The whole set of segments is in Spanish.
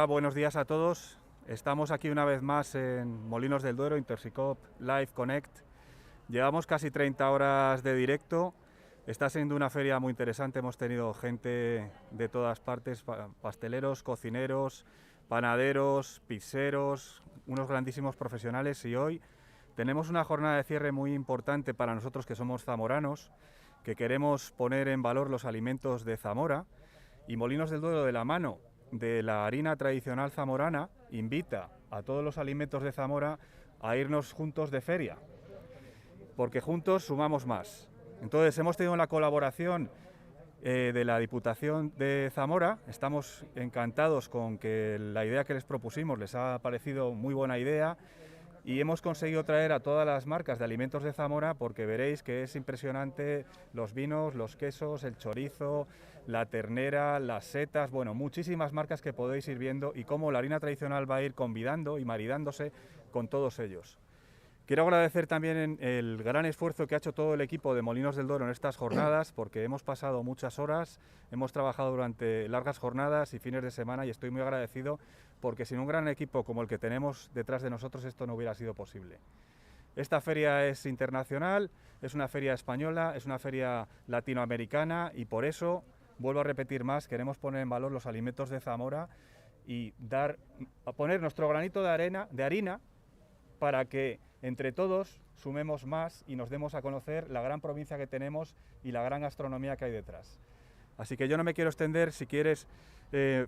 Hola, buenos días a todos. Estamos aquí una vez más en Molinos del Duero, Intersicop Live Connect. Llevamos casi 30 horas de directo. Está siendo una feria muy interesante. Hemos tenido gente de todas partes, pasteleros, cocineros, panaderos, pizzeros, unos grandísimos profesionales. Y hoy tenemos una jornada de cierre muy importante para nosotros que somos zamoranos, que queremos poner en valor los alimentos de Zamora. Y Molinos del Duero, de la mano de la harina tradicional zamorana, invita a todos los alimentos de Zamora a irnos juntos de feria, porque juntos sumamos más. Entonces hemos tenido la colaboración de la Diputación de Zamora. Estamos encantados con que la idea que les propusimos les ha parecido muy buena idea y hemos conseguido traer a todas las marcas de alimentos de Zamora, porque veréis que es impresionante los vinos, los quesos, el chorizo, la ternera, las setas, bueno, muchísimas marcas que podéis ir viendo y cómo la harina tradicional va a ir convidando y maridándose con todos ellos. Quiero agradecer también el gran esfuerzo que ha hecho todo el equipo de Molinos del Duero en estas jornadas, porque hemos pasado muchas horas, hemos trabajado durante largas jornadas y fines de semana y estoy muy agradecido, porque sin un gran equipo como el que tenemos detrás de nosotros esto no hubiera sido posible. Esta feria es internacional, es una feria española, es una feria latinoamericana y por eso, vuelvo a repetir más, queremos poner en valor los alimentos de Zamora y poner nuestro granito de harina para que entre todos sumemos más y nos demos a conocer la gran provincia que tenemos y la gran gastronomía que hay detrás. Así que yo no me quiero extender. Si quieres,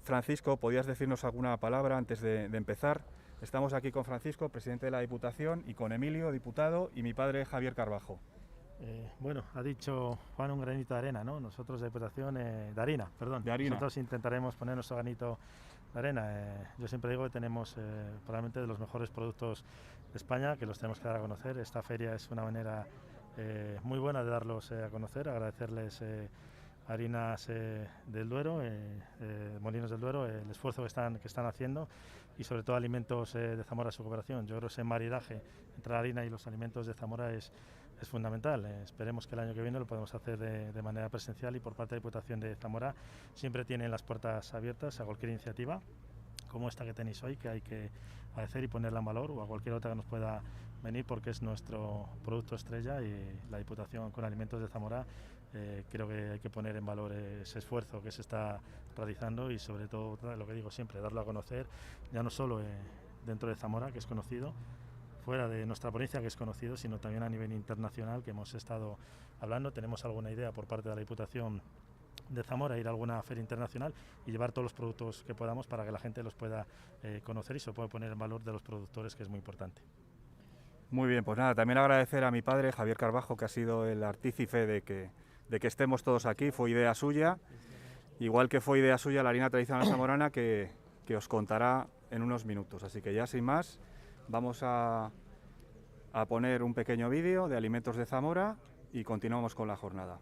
Francisco, podías decirnos alguna palabra antes de empezar. Estamos aquí con Francisco, presidente de la Diputación, y con Emilio, diputado, y mi padre Javier Carbajo. Bueno, ha dicho Juan un granito de arena, ¿no? Nosotros de Diputación, de harina. Nosotros intentaremos poner nuestro granito de arena. Yo siempre digo que tenemos probablemente de los mejores productos de España, que los tenemos que dar a conocer. Esta feria es una manera muy buena de darlos a conocer, agradecerles Harinas del Duero, Molinos del Duero, el esfuerzo que están haciendo y sobre todo Alimentos de Zamora, su cooperación. Yo creo que ese maridaje entre la harina y los alimentos de Zamora es fundamental. Esperemos que el año que viene lo podamos hacer de manera presencial y por parte de la Diputación de Zamora siempre tienen las puertas abiertas a cualquier iniciativa como esta que tenéis hoy, que hay que hacer y ponerla en valor, o a cualquier otra que nos pueda venir, porque es nuestro producto estrella y la Diputación con Alimentos de Zamora creo que hay que poner en valor ese esfuerzo que se está realizando y sobre todo, lo que digo siempre, darlo a conocer, ya no solo dentro de Zamora, que es conocido, fuera de nuestra provincia, que es conocido, sino también a nivel internacional, que hemos estado hablando. Tenemos alguna idea por parte de la Diputación de Zamora, ir a alguna feria internacional y llevar todos los productos que podamos para que la gente los pueda conocer y se pueda poner en valor de los productores, que es muy importante. Muy bien, pues nada, también agradecer a mi padre Javier Carbajo, que ha sido el artífice de que estemos todos aquí. Fue idea suya, igual que fue idea suya la harina tradicional zamorana, que os contará en unos minutos. Así que ya sin más, vamos a poner un pequeño vídeo de Alimentos de Zamora y continuamos con la jornada.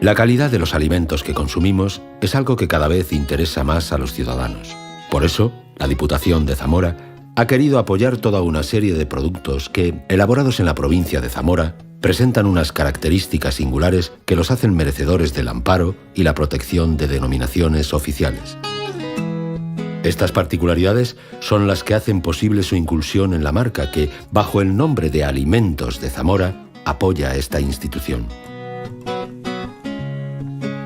La calidad de los alimentos que consumimos es algo que cada vez interesa más a los ciudadanos. Por eso, la Diputación de Zamora ha querido apoyar toda una serie de productos que, elaborados en la provincia de Zamora, presentan unas características singulares que los hacen merecedores del amparo y la protección de denominaciones oficiales. Estas particularidades son las que hacen posible su inclusión en la marca que, bajo el nombre de Alimentos de Zamora, apoya a esta institución.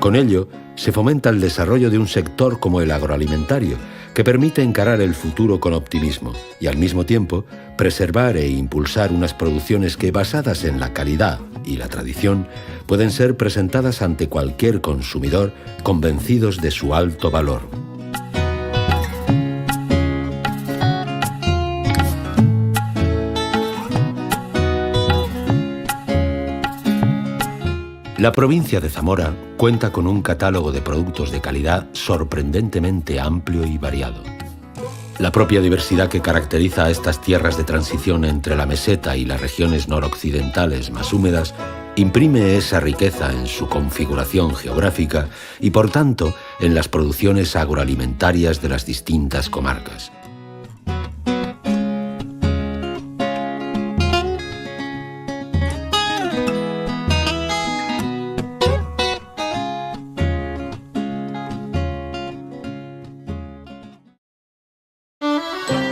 Con ello, se fomenta el desarrollo de un sector como el agroalimentario, que permite encarar el futuro con optimismo y, al mismo tiempo, preservar e impulsar unas producciones que, basadas en la calidad y la tradición, pueden ser presentadas ante cualquier consumidor convencidos de su alto valor. La provincia de Zamora cuenta con un catálogo de productos de calidad sorprendentemente amplio y variado. La propia diversidad que caracteriza a estas tierras de transición entre la meseta y las regiones noroccidentales más húmedas imprime esa riqueza en su configuración geográfica y, por tanto, en las producciones agroalimentarias de las distintas comarcas.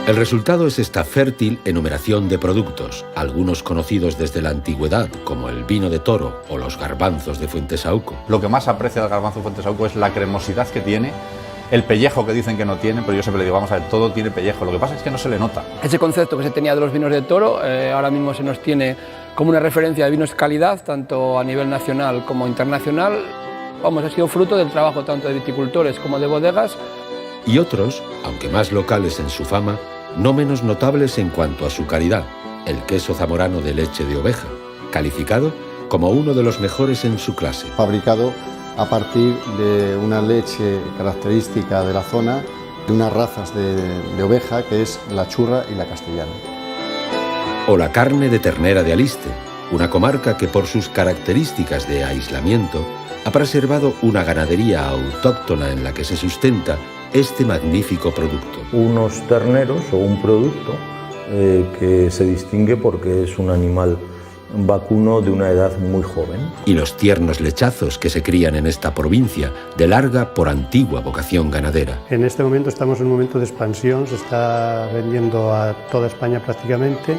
El resultado es esta fértil enumeración de productos, algunos conocidos desde la antigüedad, como el vino de toro o los garbanzos de Fuentesauco. Lo que más aprecio del garbanzo de Fuentesauco es la cremosidad que tiene, el pellejo que dicen que no tiene, pero yo siempre le digo, vamos a ver, todo tiene pellejo, lo que pasa es que no se le nota. Ese concepto que se tenía de los vinos de toro, ahora mismo se nos tiene como una referencia de vinos de calidad, tanto a nivel nacional como internacional. Vamos, ha sido fruto del trabajo tanto de viticultores como de bodegas. Y otros, aunque más locales en su fama, no menos notables en cuanto a su calidad, el queso zamorano de leche de oveja, calificado como uno de los mejores en su clase. Fabricado a partir de una leche característica de la zona, de unas razas de oveja, que es la churra y la castellana. O la carne de ternera de Aliste, una comarca que por sus características de aislamiento ha preservado una ganadería autóctona en la que se sustenta este magnífico producto. Unos terneros o un producto que se distingue porque es un animal vacuno de una edad muy joven. Y los tiernos lechazos que se crían en esta provincia, de larga por antigua vocación ganadera. En este momento estamos en un momento de expansión, se está vendiendo a toda España prácticamente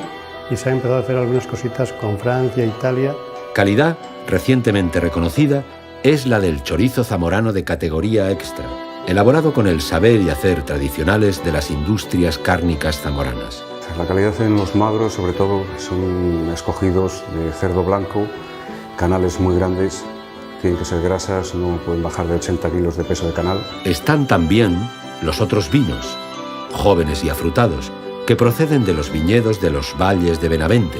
y se han empezado a hacer algunas cositas con Francia, Italia. Calidad recientemente reconocida es la del chorizo zamorano de categoría extra, elaborado con el saber y hacer tradicionales de las industrias cárnicas zamoranas. La calidad en los magros, sobre todo, son escogidos de cerdo blanco, canales muy grandes, tienen que ser grasas, no pueden bajar de 80 kilos de peso de canal. Están también los otros vinos, jóvenes y afrutados, que proceden de los viñedos de los valles de Benavente.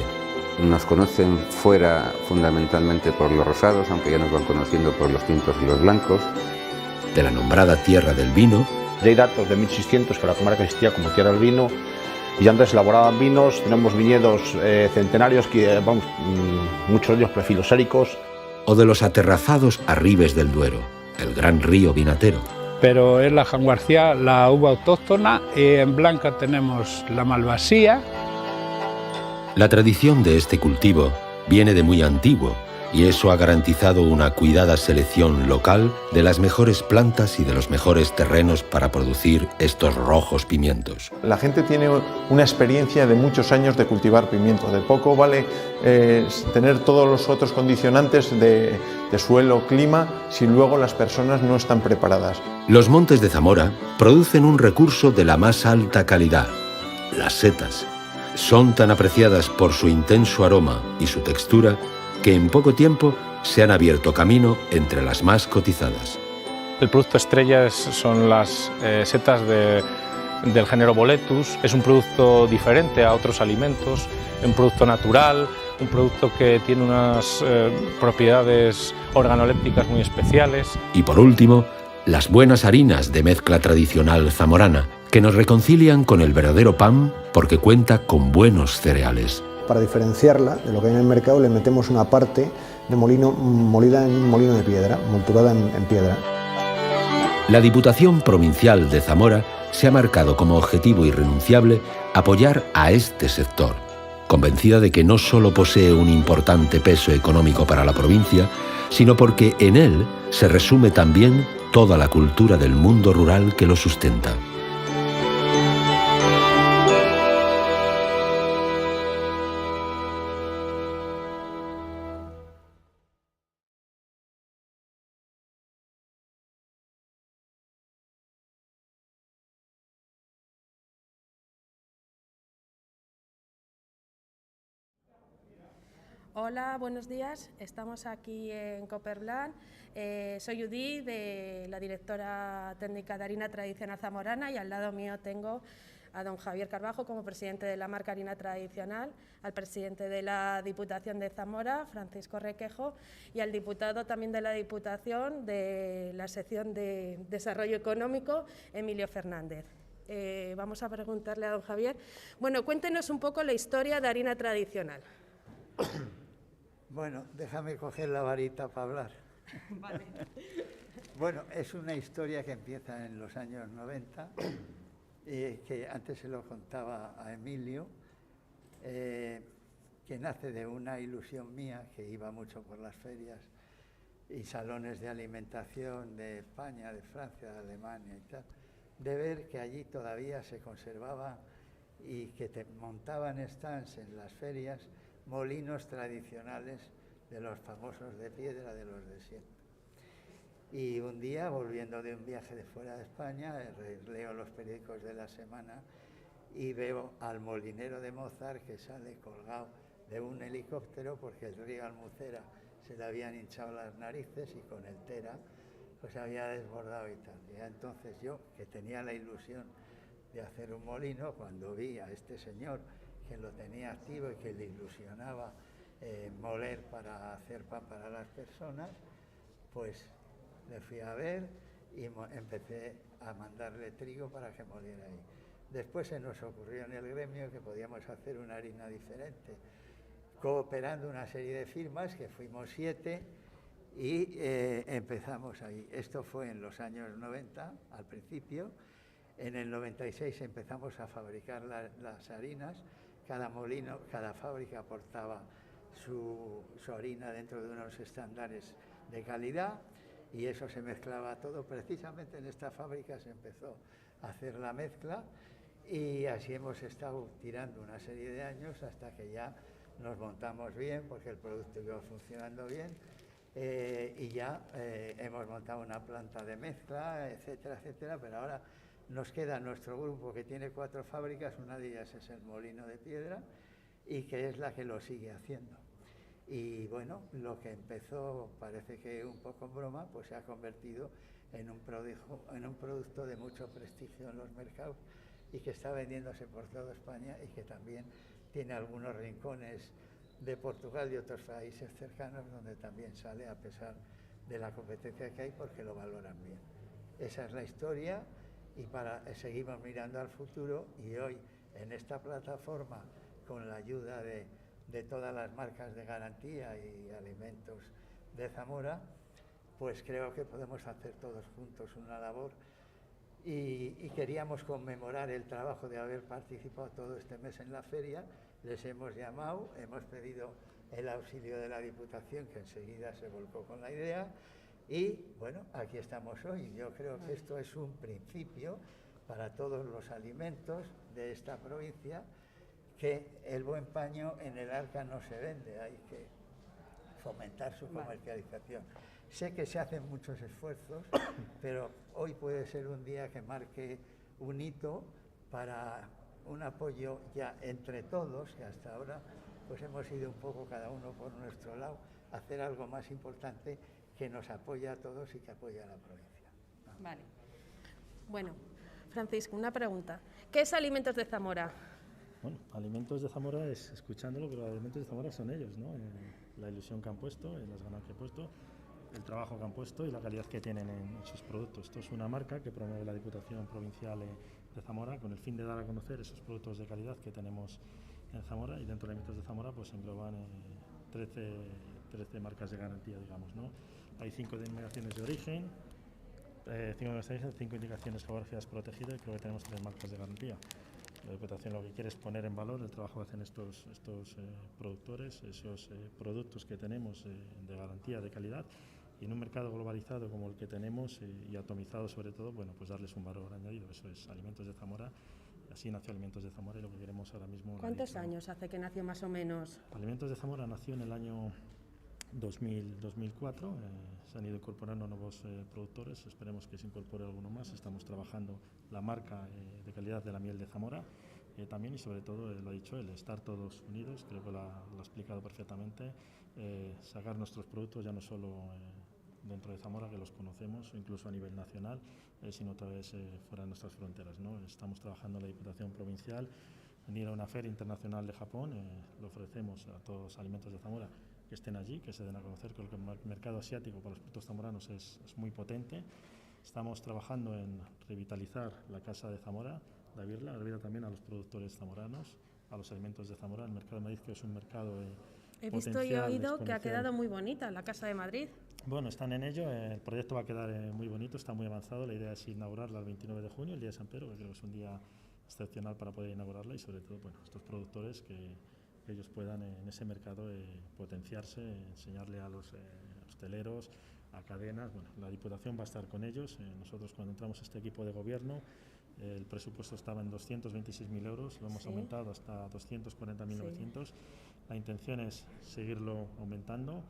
Nos conocen fuera fundamentalmente por los rosados, aunque ya nos van conociendo por los tintos y los blancos. De la nombrada tierra del vino. Hay datos de 1600 que la comarca existía como tierra del vino y antes elaboraban vinos. Tenemos viñedos centenarios, que vamos, muchos de ellos prefiloséricos. O de los aterrazados arribes del Duero, el gran río vinatero. Pero es la Juan García, la uva autóctona, y en blanca tenemos la Malvasía. La tradición de este cultivo viene de muy antiguo y eso ha garantizado una cuidada selección local de las mejores plantas y de los mejores terrenos para producir estos rojos pimientos. La gente tiene una experiencia de muchos años de cultivar pimiento. De poco vale tener todos los otros condicionantes de suelo, clima, si luego las personas no están preparadas. Los montes de Zamora producen un recurso de la más alta calidad, las setas. Son tan apreciadas por su intenso aroma y su textura que en poco tiempo se han abierto camino entre las más cotizadas. El producto estrella son las setas del género Boletus. Es un producto diferente a otros alimentos, un producto natural, un producto que tiene unas propiedades organolépticas muy especiales. Y por último, las buenas harinas de mezcla tradicional zamorana, que nos reconcilian con el verdadero pan porque cuenta con buenos cereales. Para diferenciarla de lo que hay en el mercado le metemos una parte de molino molida en un molino de piedra, molturada en piedra. La Diputación Provincial de Zamora se ha marcado como objetivo irrenunciable apoyar a este sector, convencida de que no solo posee un importante peso económico para la provincia, sino porque en él se resume también toda la cultura del mundo rural que lo sustenta. Hola, buenos días. Estamos aquí en Copperplan. Soy Judith, la directora técnica de Harina Tradicional Zamorana, y al lado mío tengo a don Javier Carbajo como presidente de la marca Harina Tradicional, al presidente de la Diputación de Zamora, Francisco Requejo, y al diputado también de la Diputación de la sección de Desarrollo Económico, Emilio Fernández. Vamos a preguntarle a don Javier. Bueno, cuéntenos un poco la historia de Harina Tradicional. Bueno, déjame coger la varita para hablar. Vale. Bueno, es una historia que empieza en los años 90, que antes se lo contaba a Emilio, que nace de una ilusión mía, que iba mucho por las ferias y salones de alimentación de España, de Francia, de Alemania y tal, de ver que allí todavía se conservaba y que montaban stands en las ferias, molinos tradicionales de los famosos de piedra de los desiertos. Y un día, volviendo de un viaje de fuera de España, leo los periódicos de la semana y veo al molinero de Mozart que sale colgado de un helicóptero porque el río Almucera se le habían hinchado las narices y con el Tera pues había desbordado y tal. Y entonces yo, que tenía la ilusión de hacer un molino, cuando vi a este señor que lo tenía activo y que le ilusionaba moler para hacer pan para las personas, pues le fui a ver y empecé a mandarle trigo para que moliera ahí. Después se nos ocurrió en el gremio que podíamos hacer una harina diferente, cooperando una serie de firmas, que fuimos 7, y empezamos ahí. Esto fue en los años 90, al principio. En el 96 empezamos a fabricar las harinas. Cada molino, cada fábrica aportaba su harina dentro de unos estándares de calidad y eso se mezclaba todo. Precisamente en esta fábrica se empezó a hacer la mezcla y así hemos estado tirando una serie de años hasta que ya nos montamos bien porque el producto iba funcionando bien y ya hemos montado una planta de mezcla, etcétera, etcétera, pero ahora nos queda nuestro grupo que tiene 4 fábricas, una de ellas es el Molino de Piedra y que es la que lo sigue haciendo. Y bueno, lo que empezó, parece que un poco en broma, pues se ha convertido en un producto de mucho prestigio en los mercados y que está vendiéndose por toda España y que también tiene algunos rincones de Portugal y otros países cercanos donde también sale a pesar de la competencia que hay porque lo valoran bien. Esa es la historia y seguimos mirando al futuro y hoy en esta plataforma con la ayuda de todas las marcas de garantía y alimentos de Zamora, pues creo que podemos hacer todos juntos una labor y queríamos conmemorar el trabajo de haber participado todo este mes en la feria. Les hemos llamado, hemos pedido el auxilio de la Diputación que enseguida se volcó con la idea y bueno, aquí estamos hoy. Yo creo que esto es un principio para todos los alimentos de esta provincia, que el buen paño en el arca no se vende, hay que fomentar su comercialización. Sé que se hacen muchos esfuerzos, pero hoy puede ser un día que marque un hito para un apoyo ya entre todos, que hasta ahora pues hemos ido un poco cada uno por nuestro lado, a hacer algo más importante que nos apoya a todos y que apoya a la provincia. Vale. Bueno, Francisco, una pregunta. ¿Qué es Alimentos de Zamora? Bueno, Alimentos de Zamora es escuchándolo, pero Alimentos de Zamora son ellos, ¿no? La ilusión que han puesto, las ganas que han puesto, el trabajo que han puesto y la calidad que tienen en sus productos. Esto es una marca que promueve la Diputación Provincial de Zamora con el fin de dar a conocer esos productos de calidad que tenemos en Zamora, y dentro de Alimentos de Zamora pues engloban 13 marcas de garantía, digamos, ¿no? Hay 5 denominaciones de origen, 5 indicaciones geográficas protegidas y creo que tenemos 3 marcas de garantía. La Diputación lo que quiere es poner en valor el trabajo que hacen estos productores, esos productos que tenemos de garantía, de calidad, y en un mercado globalizado como el que tenemos y atomizado sobre todo, bueno, pues darles un valor añadido. Eso es Alimentos de Zamora, así nació Alimentos de Zamora y lo que queremos ahora mismo... ¿Cuántos años hace que nació más o menos? Alimentos de Zamora nació en el año 2004, se han ido incorporando nuevos productores, esperemos que se incorpore alguno más. Estamos trabajando la marca de calidad de la miel de Zamora también, y sobre todo, lo ha dicho él, estar todos unidos, creo que lo ha explicado perfectamente, sacar nuestros productos ya no solo dentro de Zamora, que los conocemos, incluso a nivel nacional, sino otra vez fuera de nuestras fronteras, ¿no? Estamos trabajando en la Diputación Provincial en ir a una feria internacional de Japón, lo ofrecemos a todos los Alimentos de Zamora que estén allí, que se den a conocer, que el mercado asiático para los productos zamoranos es muy potente. Estamos trabajando en revitalizar la Casa de Zamora, la abrirla también a los productores zamoranos, a los alimentos de Zamora. El mercado de Madrid, que es un mercado he visto y oído que ha quedado muy bonita la Casa de Madrid. Bueno, están en ello, el proyecto va a quedar muy bonito, está muy avanzado. La idea es inaugurarla el 29 de junio, el día de San Pedro, que creo que es un día excepcional para poder inaugurarla, y sobre todo, bueno, estos productores que ellos puedan en ese mercado potenciarse, enseñarle a los hosteleros, a cadenas. Bueno, la Diputación va a estar con ellos. Nosotros, cuando entramos a este equipo de gobierno, El presupuesto estaba en 226.000 euros, lo hemos aumentado hasta 240.900. La intención es seguirlo aumentando,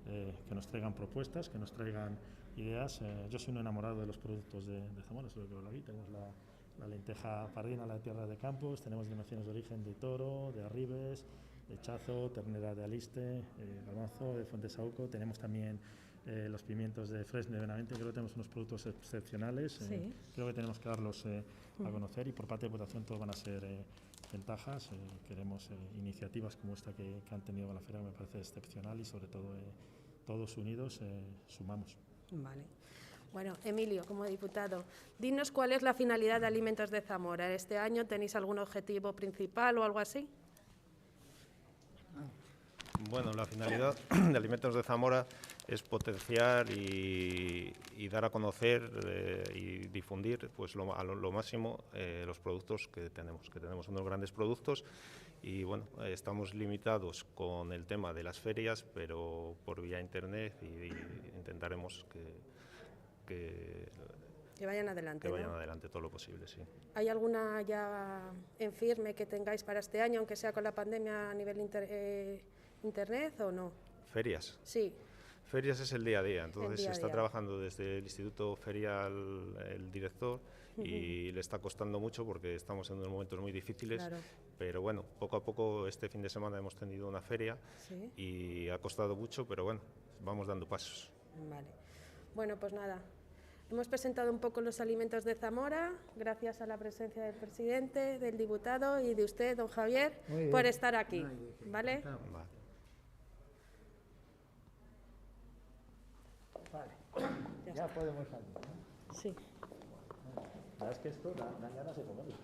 que nos traigan propuestas, que nos traigan ideas. Yo soy un enamorado de los productos de Zamora, eso es lo que lo vi. Tenemos la lenteja pardina, la tierra de Campos, tenemos denominaciones de origen de toro, de Arribes, de Chazo, ternera de Aliste, garbanzo de Fuentesauco. Tenemos también los pimientos de Fresne de Benavente. Creo que tenemos unos productos excepcionales. Creo que tenemos que darlos a conocer, y por parte de Diputación todos van a ser ventajas. Queremos iniciativas como esta que han tenido con la feria, que me parece excepcional, y sobre todo todos unidos sumamos. Vale. Bueno, Emilio, como diputado, dinos cuál es la finalidad de Alimentos de Zamora. ¿Este año tenéis algún objetivo principal o algo así? Bueno, la finalidad de Alimentos de Zamora es potenciar y dar a conocer y difundir pues lo máximo los productos que tenemos. Unos grandes productos, y bueno, estamos limitados con el tema de las ferias, pero por vía internet, y intentaremos que vayan adelante. Que vayan adelante todo lo posible, sí. ¿Hay alguna ya en firme que tengáis para este año, aunque sea con la pandemia, a nivel internet o no? ¿Ferias? Sí. Ferias es el día a día, entonces se está trabajando desde el Instituto Ferial el director, y le está costando mucho porque estamos en unos momentos muy difíciles, pero bueno, poco a poco este fin de semana hemos tenido una feria y ha costado mucho, pero bueno, vamos dando pasos. Vale. Bueno, pues nada, hemos presentado un poco los alimentos de Zamora, gracias a la presencia del presidente, del diputado y de usted, don Javier, por estar aquí, ¿vale? Vale, ya podemos salir, ¿no? Sí. La verdad es que esto da ganas de comerlo.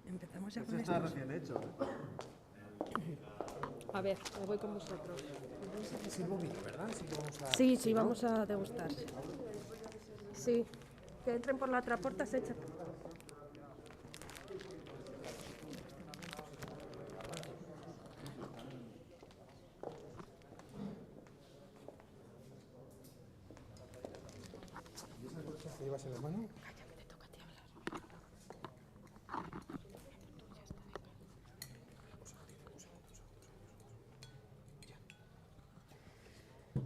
Empezamos ya Esto con está esto. recién hecho. A ver, me voy con vosotros. Sirvo vino, ¿verdad? Sí, vamos a degustar. Sí, que entren por la otra puerta, se echan. ¿Te llevas en la mano? Calla, que te toca a ti hablar.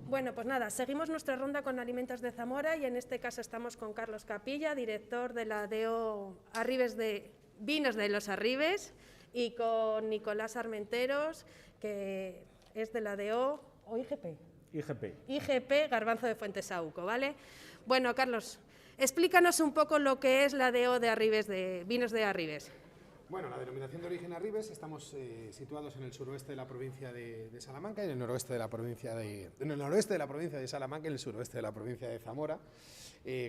Bueno, pues nada, seguimos nuestra ronda con Alimentos de Zamora, y en este caso estamos con Carlos Capilla, director de la DO Arribes de Vinos de los Arribes, y con Nicolás Armenteros, que es de la DO o IGP. IGP Garbanzo de Fuentesauco, ¿vale? Bueno, Carlos, explícanos un poco lo que es la DO de Arribes, de Vinos de Arribes. Bueno, la denominación de origen Arribes, estamos situados en el suroeste de la provincia de Salamanca, en el noroeste de la provincia de Salamanca, en el suroeste de la provincia de Zamora.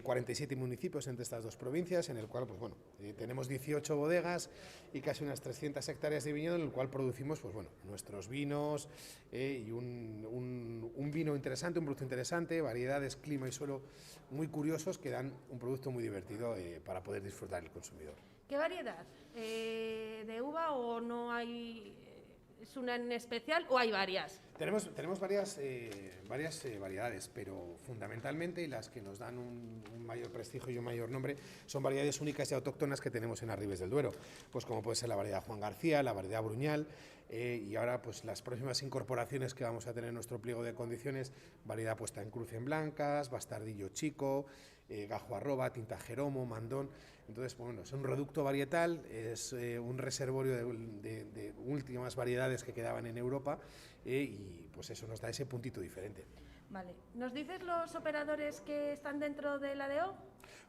47 municipios entre estas dos provincias, en el cual pues, bueno, tenemos 18 bodegas y casi unas 300 hectáreas de viñedo, en el cual producimos pues, bueno, nuestros vinos y un vino interesante, un producto interesante, variedades, clima y suelo muy curiosos que dan un producto muy divertido para poder disfrutar el consumidor. ¿Qué variedad? ¿De uva o no hay? ¿Es una en especial o hay varias? Tenemos varias variedades, pero fundamentalmente, y las que nos dan un mayor prestigio y un mayor nombre, son variedades únicas y autóctonas que tenemos en Arribes del Duero, pues como puede ser la variedad Juan García, la variedad Bruñal, y ahora pues las próximas incorporaciones que vamos a tener en nuestro pliego de condiciones, variedad puesta en cruce en blancas, bastardillo chico, gajo arroba, tinta jeromo, mandón. Entonces, bueno, es un reducto varietal, es un reservorio de últimas variedades que quedaban en Europa, y pues eso nos da ese puntito diferente. Vale. ¿Nos dices los operadores que están dentro de la DO?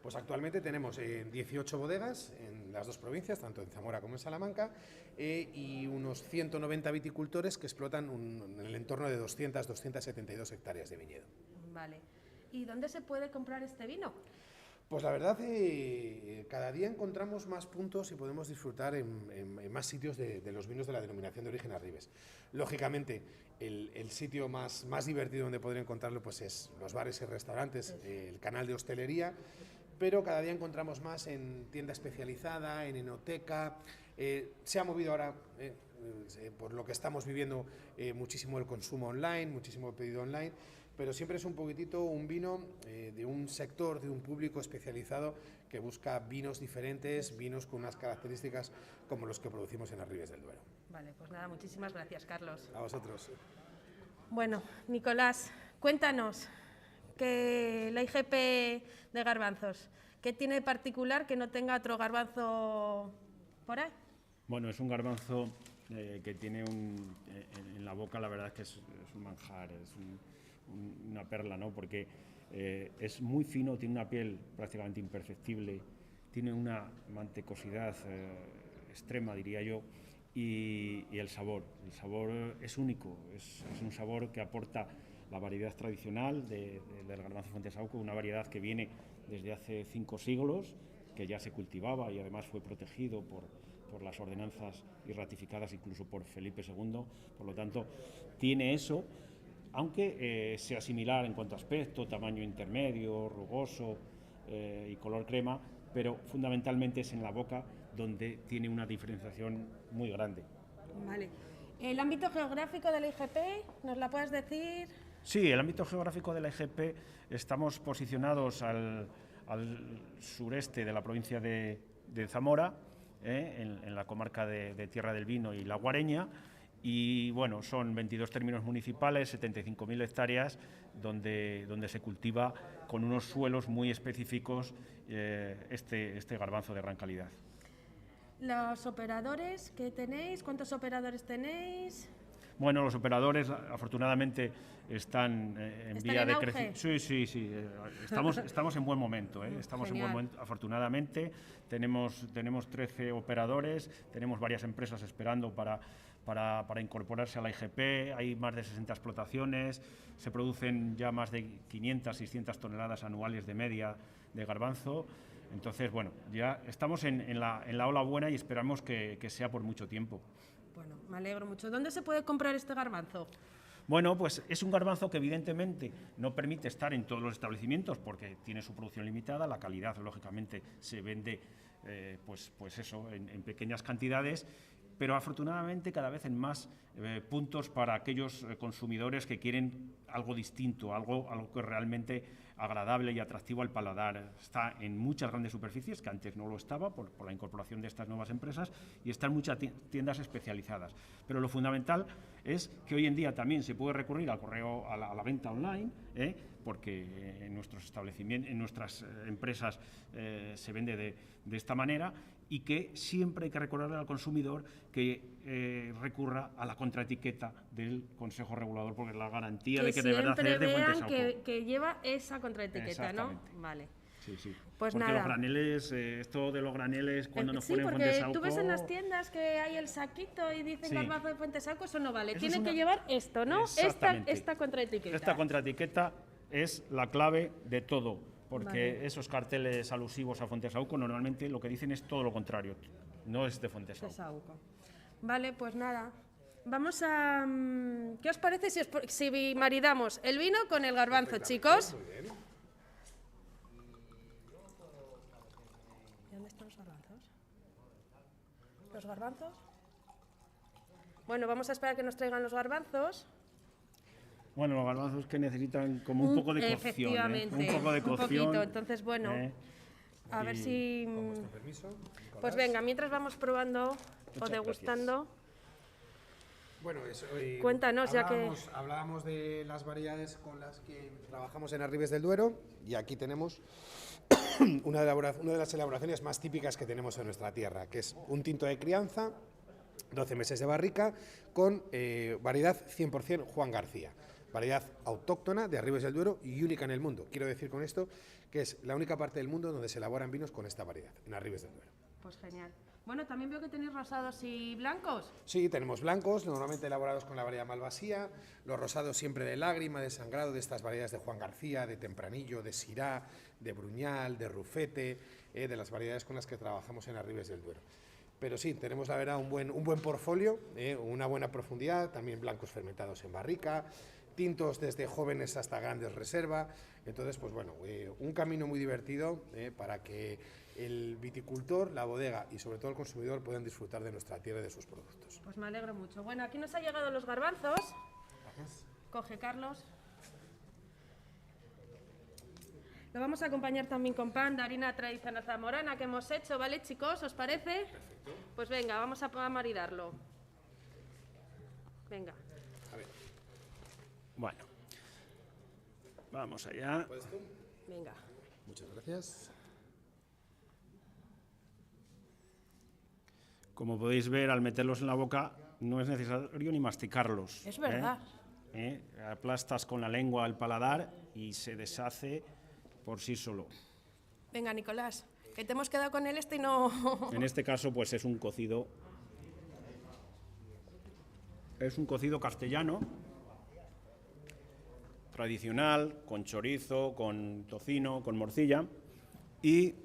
Pues actualmente tenemos 18 bodegas en las dos provincias, tanto en Zamora como en Salamanca, y unos 190 viticultores que explotan en el entorno de 272 hectáreas de viñedo. Vale. ¿Y dónde se puede comprar este vino? Pues la verdad, cada día encontramos más puntos y podemos disfrutar en más sitios de los vinos de la denominación de origen Arribes. Lógicamente, el sitio más divertido donde poder encontrarlo pues es los bares y restaurantes, el canal de hostelería, pero cada día encontramos más en tienda especializada, en enoteca. Se ha movido ahora, por lo que estamos viviendo, muchísimo el consumo online, muchísimo el pedido online. pero siempre es un poquitito un vino de un sector, de un público especializado que busca vinos diferentes, vinos con unas características como los que producimos en Arribes del Duero. Vale, pues nada, muchísimas gracias, Carlos. A vosotros. Bueno, Nicolás, cuéntanos que la IGP de garbanzos, ¿qué tiene de particular que no tenga otro garbanzo por ahí? Bueno, es un garbanzo que tiene en la boca, la verdad es que es un manjar, es una perla, ¿no? Porque es muy fino, tiene una piel prácticamente imperceptible, tiene una mantecosidad extrema, diría yo, y el sabor es único, es un sabor que aporta la variedad tradicional del garbanzo Fuentesauco, una variedad que viene desde hace 5 siglos, que ya se cultivaba y además fue protegido por las ordenanzas y ratificadas incluso por Felipe II, por lo tanto tiene eso, aunque sea similar en cuanto a aspecto, tamaño intermedio, rugoso y color crema, pero fundamentalmente es en la boca donde tiene una diferenciación muy grande. Vale. ¿El ámbito geográfico de la IGP nos la puedes decir? Sí, el ámbito geográfico de la IGP estamos posicionados al sureste de la provincia de Zamora, en la comarca de Tierra del Vino y La Guareña, y bueno, son 22 términos municipales, 75.000 hectáreas, donde se cultiva con unos suelos muy específicos este garbanzo de gran calidad. ¿Los operadores que tenéis? ¿Cuántos operadores tenéis? Bueno, los operadores afortunadamente están en vía de crecimiento. Sí. Estamos en buen momento. Estamos en buen momento, afortunadamente. Tenemos 13 operadores, tenemos varias empresas esperando para incorporarse a la IGP. Hay más de 60 explotaciones, se producen ya más de 500, 600 toneladas anuales de media de garbanzo. Entonces, bueno, ya estamos en la ola buena y esperamos que sea por mucho tiempo. Bueno, me alegro mucho. ¿Dónde se puede comprar este garbanzo? Bueno, pues es un garbanzo que evidentemente no permite estar en todos los establecimientos porque tiene su producción limitada, la calidad lógicamente se vende pues eso, en pequeñas cantidades, pero afortunadamente cada vez en más puntos para aquellos consumidores que quieren algo distinto, algo que realmente agradable y atractivo al paladar. Está en muchas grandes superficies, que antes no lo estaba por la incorporación de estas nuevas empresas, y está en muchas tiendas especializadas. Pero lo fundamental es que hoy en día también se puede recurrir al correo, a la venta online, porque en nuestros establecimientos, en nuestras empresas se vende de esta manera, y que siempre hay que recordarle al consumidor que recurra a la contraetiqueta del Consejo Regulador, porque es la garantía de que de verdad es de Fuentesauco. Que lleva esa contraetiqueta, ¿no? Vale. Sí. Pues porque nada. Los graneles, esto de los graneles, cuando nos ponen porque Fuentesauco... tú ves en las tiendas que hay el saquito y dicen garbanzo de Fuentesauco, eso no vale. Eso Tiene que llevar esto, ¿no? Esta contraetiqueta. Esta contraetiqueta es la clave de todo, porque esos carteles alusivos a Fuentesauco normalmente lo que dicen es todo lo contrario, no es de Fuentesauco. Vale, pues nada. Vamos a... ¿Qué os parece si maridamos el vino con el garbanzo, chicos? ¿Dónde están los garbanzos? ¿Los garbanzos? Bueno, vamos a esperar que nos traigan los garbanzos. Bueno, los garbanzos que necesitan como un poco de cocción. Efectivamente, un poco de cocción. Un poquito. Entonces, bueno, a ver si... Con vuestro permiso, Nicolás. Pues venga, mientras vamos probando o degustando... Gracias. Bueno, cuéntanos, hablábamos de las variedades con las que trabajamos en Arribes del Duero, y aquí tenemos una de las elaboraciones más típicas que tenemos en nuestra tierra, que es un tinto de crianza, 12 meses de barrica, con variedad 100% Juan García. Variedad autóctona de Arribes del Duero y única en el mundo. Quiero decir con esto que es la única parte del mundo donde se elaboran vinos con esta variedad, en Arribes del Duero. Pues genial. Bueno, también veo que tenéis rosados y blancos. Sí, tenemos blancos, normalmente elaborados con la variedad Malvasía, los rosados siempre de lágrima, de sangrado, de estas variedades de Juan García, de Tempranillo, de Syrah, de Bruñal, de Rufete, de las variedades con las que trabajamos en Arribes del Duero. Pero sí, tenemos la verdad un buen portfolio, una buena profundidad, también blancos fermentados en barrica, tintos desde jóvenes hasta grandes reserva. Entonces, pues bueno, un camino muy divertido para que el viticultor, la bodega y sobre todo el consumidor puedan disfrutar de nuestra tierra y de sus productos. Pues me alegro mucho. Bueno, aquí nos han llegado los garbanzos. Coge, Carlos. Lo vamos a acompañar también con pan de harina tradicional zamorana que hemos hecho, ¿vale, chicos? ¿Os parece? Perfecto. Pues venga, vamos a maridarlo. Venga. A ver. Bueno. Vamos allá. ¿Puedes tú? Venga. Muchas gracias. Como podéis ver, al meterlos en la boca no es necesario ni masticarlos. Es verdad. Aplastas con la lengua el paladar y se deshace por sí solo. Venga, Nicolás, que te hemos quedado con él y no... En este caso, pues es un cocido. Es un cocido castellano, tradicional, con chorizo, con tocino, con morcilla. Y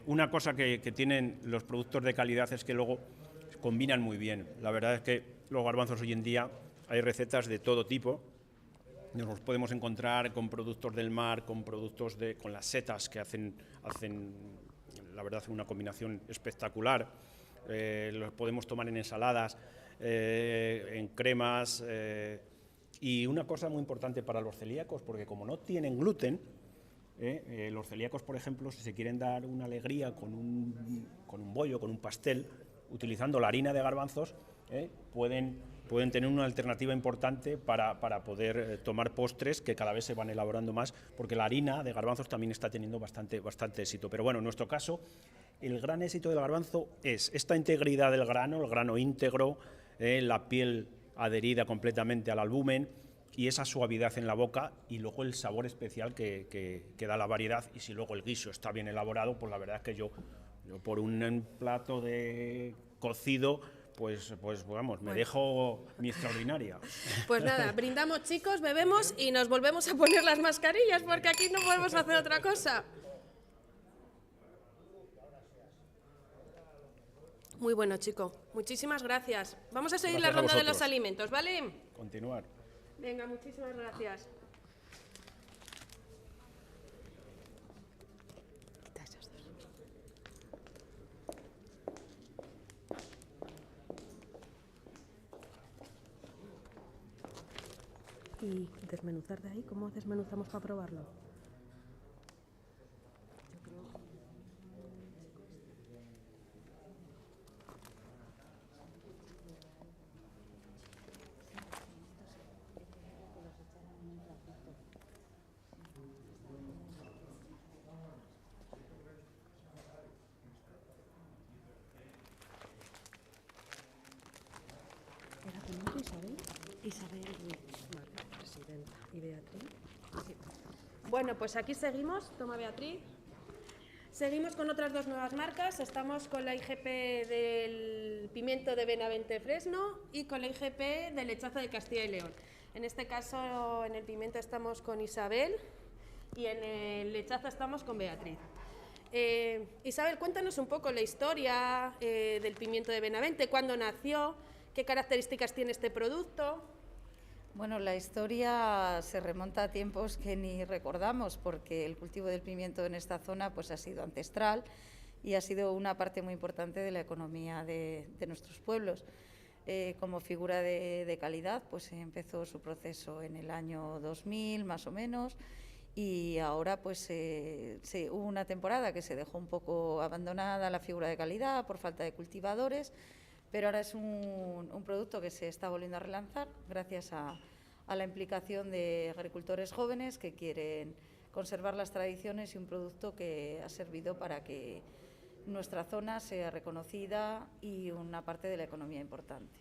una cosa que tienen los productos de calidad es que luego combinan muy bien. La verdad es que los garbanzos hoy en día hay recetas de todo tipo. Nos podemos encontrar con productos del mar, con productos con las setas que hacen la verdad, una combinación espectacular. Los podemos tomar en ensaladas, en cremas. Y una cosa muy importante para los celíacos, porque como no tienen gluten, los celíacos, por ejemplo, si se quieren dar una alegría con un bollo, con un pastel, utilizando la harina de garbanzos, pueden tener una alternativa importante para poder tomar postres que cada vez se van elaborando más, porque la harina de garbanzos también está teniendo bastante éxito. Pero bueno, en nuestro caso, el gran éxito del garbanzo es esta integridad del grano, el grano íntegro, la piel adherida completamente al albumen y esa suavidad en la boca y luego el sabor especial que da la variedad. Y si luego el guiso está bien elaborado, pues la verdad es que yo por un plato de cocido, pues vamos, me dejo mi extraordinaria. Pues nada, brindamos, chicos, bebemos y nos volvemos a poner las mascarillas porque aquí no podemos hacer otra cosa. Muy bueno, chico. Muchísimas gracias. Vamos a seguir Gracias la ronda a de los vosotros. alimentos, ¿vale? Continuar. Venga, muchísimas gracias. Y desmenuzar de ahí, ¿cómo desmenuzamos para probarlo? ¿Era tu nombre, Isabel? Isabel, vale, presidenta. ¿Y Beatriz? Sí. Bueno, pues aquí seguimos. Toma, Beatriz. Seguimos con otras dos nuevas marcas. Estamos con la IGP del pimiento de Benavente Fresno y con la IGP del lechazo de Castilla y León. En este caso, en el pimiento estamos con Isabel y en el lechazo estamos con Beatriz. Isabel, cuéntanos un poco la historia del pimiento de Benavente, cuándo nació, qué características tiene este producto. Bueno, la historia se remonta a tiempos que ni recordamos, porque el cultivo del pimiento en esta zona pues, ha sido ancestral y ha sido una parte muy importante de la economía de nuestros pueblos. Como figura de calidad, pues empezó su proceso en el año 2000, más o menos, y ahora pues hubo una temporada que se dejó un poco abandonada la figura de calidad por falta de cultivadores, pero ahora es un producto que se está volviendo a relanzar gracias a la implicación de agricultores jóvenes que quieren conservar las tradiciones y un producto que ha servido para que nuestra zona sea reconocida y una parte de la economía importante.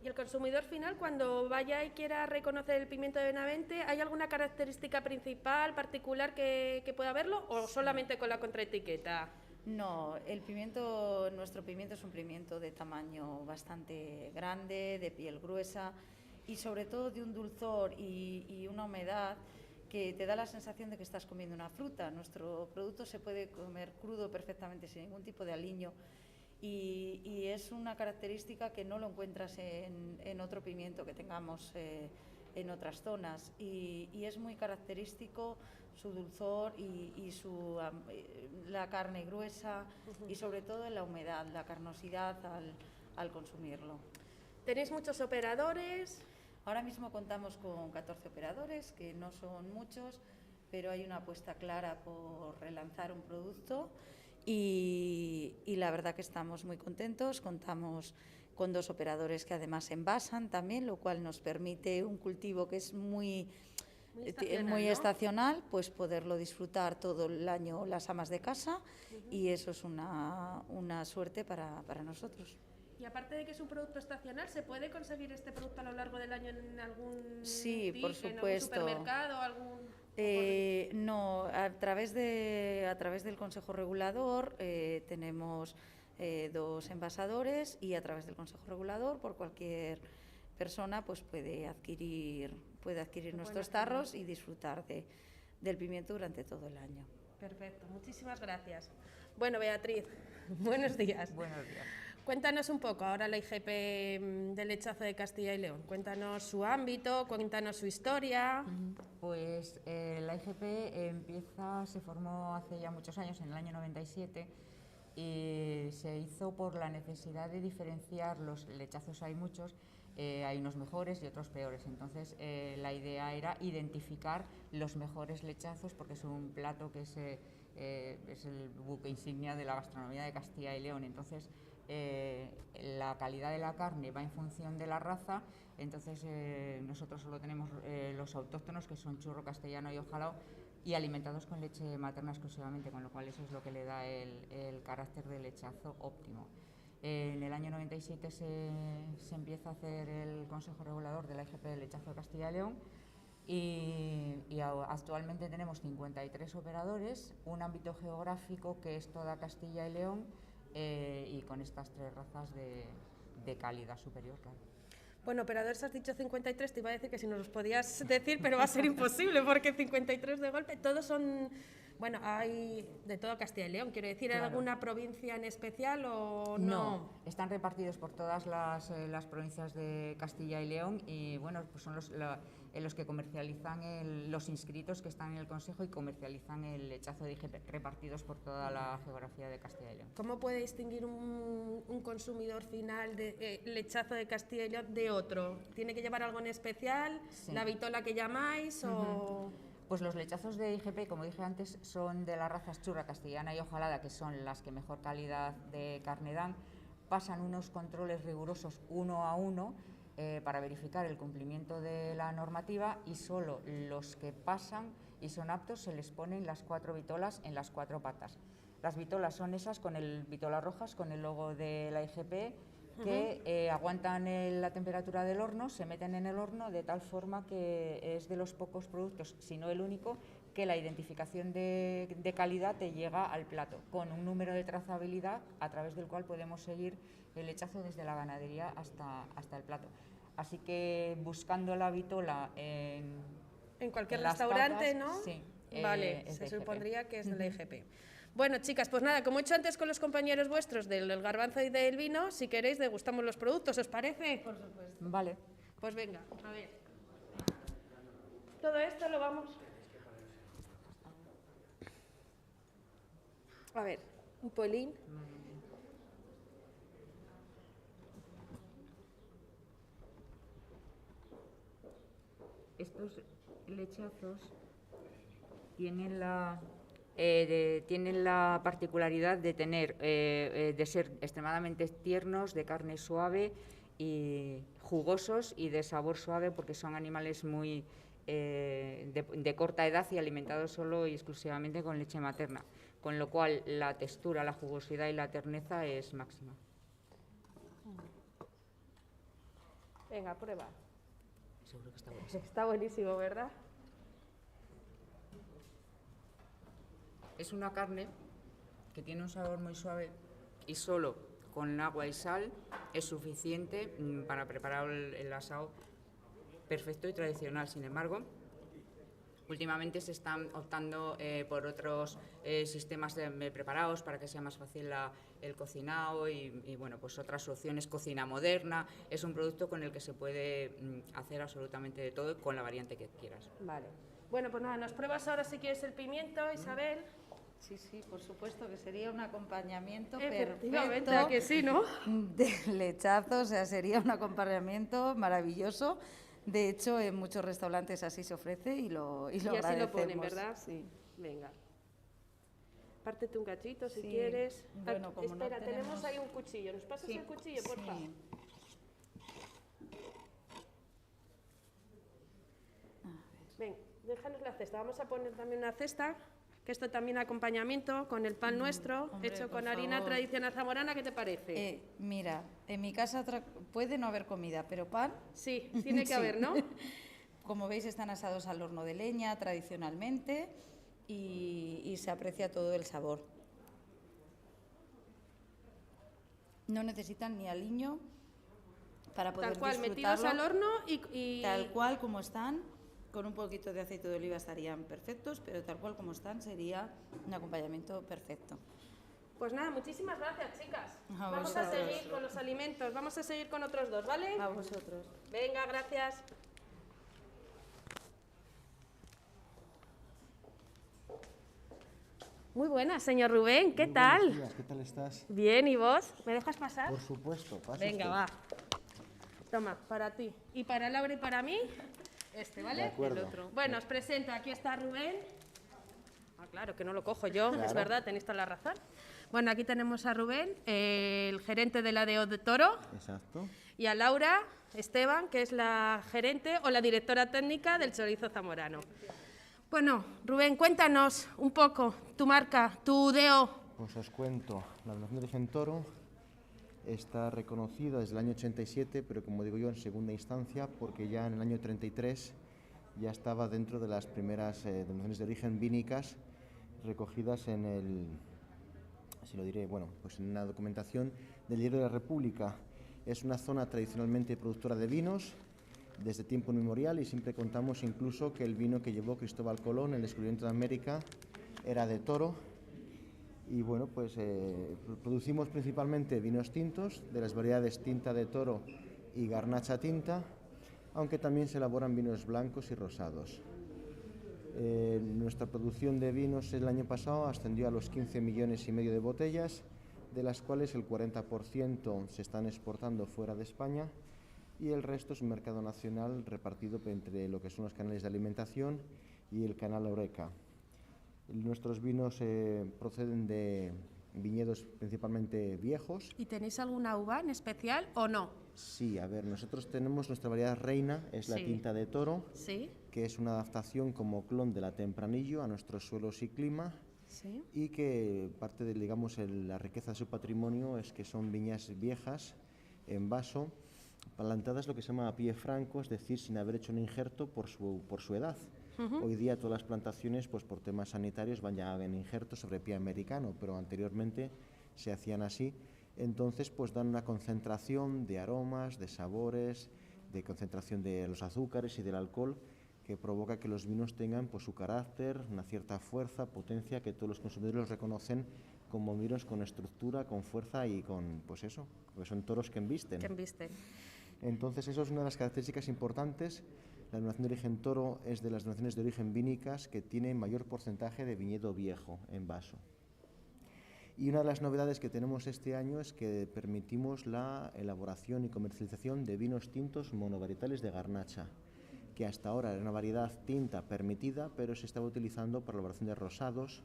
¿Y el consumidor final, cuando vaya y quiera reconocer el pimiento de Benavente, hay alguna característica principal, particular que pueda verlo o solamente con la contraetiqueta? No, nuestro pimiento es un pimiento de tamaño bastante grande, de piel gruesa y sobre todo de un dulzor y una humedad que te da la sensación de que estás comiendo una fruta. Nuestro producto se puede comer crudo perfectamente sin ningún tipo de aliño y es una característica que no lo encuentras en otro pimiento que tengamos en otras zonas y es muy característico su dulzor y la carne gruesa y sobre todo la humedad, la carnosidad al consumirlo. ¿Tenéis muchos operadores? Ahora mismo contamos con 14 operadores, que no son muchos, pero hay una apuesta clara por relanzar un producto y la verdad que estamos muy contentos. Contamos con 2 operadores que además envasan también, lo cual nos permite un cultivo que es muy estacional, pues poderlo disfrutar todo el año las amas de casa, y eso es una suerte para nosotros. Y aparte de que es un producto estacional, ¿se puede conseguir este producto a lo largo del año en algún por supuesto. en algún supermercado? No, a través del Consejo Regulador tenemos 2 envasadores, y a través del Consejo Regulador, por cualquier persona pues puede adquirir nuestros tarros y disfrutar del pimiento durante todo el año. Perfecto, muchísimas gracias. Bueno, Beatriz, buenos días. Buenos días. Cuéntanos un poco ahora la IGP del lechazo de Castilla y León. Cuéntanos su ámbito, cuéntanos su historia. Pues la IGP se formó hace ya muchos años, en el año 97, y se hizo por la necesidad de diferenciar los lechazos. Hay muchos, hay unos mejores y otros peores. Entonces la idea era identificar los mejores lechazos, porque es un plato que es el buque insignia de la gastronomía de Castilla y León. Entonces la calidad de la carne va en función de la raza. Entonces nosotros solo tenemos los autóctonos, que son churro castellano y ojalao, y alimentados con leche materna exclusivamente, con lo cual eso es lo que le da el carácter de lechazo óptimo. En el año 97 se empieza a hacer el Consejo Regulador de la IGP del lechazo de Castilla y León, y actualmente tenemos 53 operadores, un ámbito geográfico que es toda Castilla y León, y con estas 3 razas de calidad superior, claro. Bueno, operadores has dicho 53, te iba a decir que si nos los podías decir, pero va a ser imposible, porque 53 de golpe, todos son... Bueno, hay de todo Castilla y León, quiero decir, ¿hay alguna provincia en especial o no? No, están repartidos por todas las provincias de Castilla y León, y bueno, pues son los que comercializan, los inscritos que están en el Consejo y comercializan el lechazo de IGP, repartidos por toda la geografía de Castilla y León. ¿Cómo puede distinguir un consumidor final de lechazo de Castilla y León de otro? ¿Tiene que llevar algo en especial? Sí. ¿La vitola que llamáis o...? Pues los lechazos de IGP, como dije antes, son de las razas churra castellana y ojalada, que son las que mejor calidad de carne dan. Pasan unos controles rigurosos 1 a 1 para verificar el cumplimiento de la normativa, y solo los que pasan y son aptos se les ponen las 4 vitolas en las 4 patas. Las vitolas son esas con vitolas rojas con el logo de la IGP, que aguantan la temperatura del horno, se meten en el horno de tal forma que es de los pocos productos, si no el único, que la identificación de calidad te llega al plato, con un número de trazabilidad a través del cual podemos seguir el lechazo desde la ganadería hasta el plato. Así que buscando la vitola en cualquier restaurante, patas, ¿no? Sí. Vale, se supondría que es de la IGP. Bueno, chicas, pues nada, como he hecho antes con los compañeros vuestros del garbanzo y del vino, si queréis degustamos los productos, ¿os parece? Por supuesto. Vale. Pues venga, a ver. Todo esto lo vamos... A ver, un polín. Estos lechazos tienen la particularidad de tener, de ser extremadamente tiernos, de carne suave y jugosos y de sabor suave, porque son animales muy de corta edad y alimentados solo y exclusivamente con leche materna, con lo cual la textura, la jugosidad y la terneza es máxima. Venga, prueba. Seguro que está buenísimo. Está buenísimo, ¿verdad? Es una carne que tiene un sabor muy suave y solo con agua y sal es suficiente para preparar el asado perfecto y tradicional. Sin embargo, últimamente se están optando por otros sistemas preparados para que sea más fácil el cocinado y bueno, pues otras opciones, cocina moderna. Es un producto con el que se puede hacer absolutamente de todo con la variante que quieras. Vale. Bueno, pues nada, nos pruebas ahora si quieres el pimiento, Isabel. Sí, sí, por supuesto, que sería un acompañamiento perfecto. ¿A que sí, no? De lechazo, o sea, sería un acompañamiento maravilloso. De hecho, en muchos restaurantes así se ofrece y lo agradecemos. así lo ponen, ¿verdad? Sí. Venga. Pártete un cachito si quieres. Bueno, como espera, no tenemos ahí un cuchillo. ¿Nos pasas el cuchillo, por favor? Ven, déjanos la cesta. Vamos a poner también una cesta, que esto también acompañamiento con el pan nuestro, hombre, hecho por con harina favor. tradicional zamorana. ¿Qué te parece? Mira, en mi casa puede no haber comida, pero pan... Sí, tiene que haber, ¿no? Como veis, están asados al horno de leña tradicionalmente y se aprecia todo el sabor. No necesitan ni aliño para poder Tal cual, disfrutarlo. metidos al horno y... Tal cual como están, con un poquito de aceite de oliva estarían perfectos, pero tal cual como están sería un acompañamiento perfecto. Pues nada, muchísimas gracias, chicas. A Vamos a vosotros. seguir con los alimentos, vamos a seguir con otros dos, ¿vale? A vosotros. Venga, gracias. Muy buenas, señor Rubén, ¿qué tal? Buenos días, ¿qué tal estás? Bien, ¿y vos? ¿Me dejas pasar? Por supuesto, pasa Venga, usted. va. Toma, para ti. Y para Laura y para mí, este, ¿vale? De acuerdo. El otro. Bueno, os presento, aquí está Rubén. Ah, claro, que no lo cojo yo, Claro. es verdad, tenéis toda la razón. Bueno, aquí tenemos a Rubén, el gerente de la DO de Toro, Exacto. y a Laura Esteban, que es la gerente o la directora técnica del chorizo zamorano. Bueno, Rubén, cuéntanos un poco tu marca, tu DO. Pues os cuento, la Denominación de Origen Toro está reconocida desde el año 87, pero como digo yo, en segunda instancia, porque ya en el año 33 ya estaba dentro de las primeras denominaciones de origen vínicas recogidas en el, así lo diré, bueno, pues en la documentación del Diario de la República. Es una zona tradicionalmente productora de vinos desde tiempo inmemorial y siempre contamos incluso que el vino que llevó Cristóbal Colón, el descubrimiento de América, era de toro. Y bueno, pues producimos principalmente vinos tintos de las variedades tinta de toro y garnacha tinta, aunque también se elaboran vinos blancos y rosados. Nuestra producción de vinos el año pasado ascendió a los 15,5 millones de botellas, de las cuales el 40% se están exportando fuera de España y el resto es un mercado nacional repartido entre lo que son los canales de alimentación y el canal Horeca. Nuestros vinos proceden de viñedos principalmente viejos. ¿Y tenéis alguna uva en especial o no? Sí, a ver, nosotros tenemos nuestra variedad reina, es la Sí. tinta de toro, Sí. que es una adaptación como clon de la Tempranillo a nuestros suelos y clima. Sí. Y que parte de, digamos, la riqueza de su patrimonio es que son viñas viejas en vaso, plantadas lo que se llama a pie franco, es decir, sin haber hecho un injerto por su edad. Ujú. Hoy día todas las plantaciones, pues por temas sanitarios, van ya en injerto sobre pie americano, pero anteriormente se hacían así. Entonces, pues dan una concentración de aromas, de sabores, de concentración de los azúcares y del alcohol, que provoca que los vinos tengan pues su carácter, una cierta fuerza, potencia, que todos los consumidores los reconocen como vinos con estructura, con fuerza y con, pues eso, porque son toros que embisten. Que embisten. Entonces, eso es una de las características importantes. La denominación de origen toro es de las denominaciones de origen vínicas que tiene mayor porcentaje de viñedo viejo en vaso. Y una de las novedades que tenemos este año es que permitimos la elaboración y comercialización de vinos tintos monovarietales de garnacha, que hasta ahora era una variedad tinta permitida, pero se estaba utilizando para la elaboración de rosados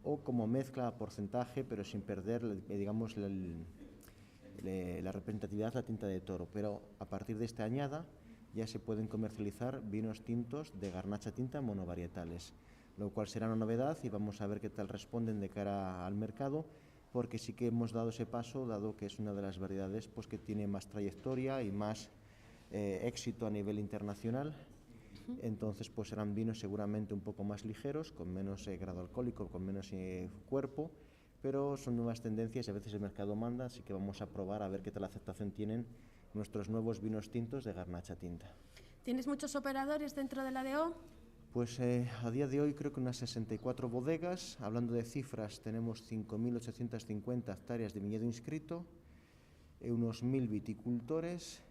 o como mezcla a porcentaje, pero sin perder, digamos, la representatividad de la tinta de toro. Pero a partir de esta añada ya se pueden comercializar vinos tintos de garnacha tinta monovarietales, lo cual será una novedad y vamos a ver qué tal responden de cara al mercado, porque sí que hemos dado ese paso, dado que es una de las variedades pues, que tiene más trayectoria y más éxito a nivel internacional. Entonces pues serán vinos seguramente un poco más ligeros, con menos grado alcohólico, con menos cuerpo, pero son nuevas tendencias y a veces el mercado manda, así que vamos a probar a ver qué tal aceptación tienen nuestros nuevos vinos tintos de garnacha tinta. ¿Tienes muchos operadores dentro de la DO? Pues a día de hoy creo que unas 64 bodegas. Hablando de cifras, tenemos 5.850 hectáreas de viñedo inscrito, unos 1.000 viticultores.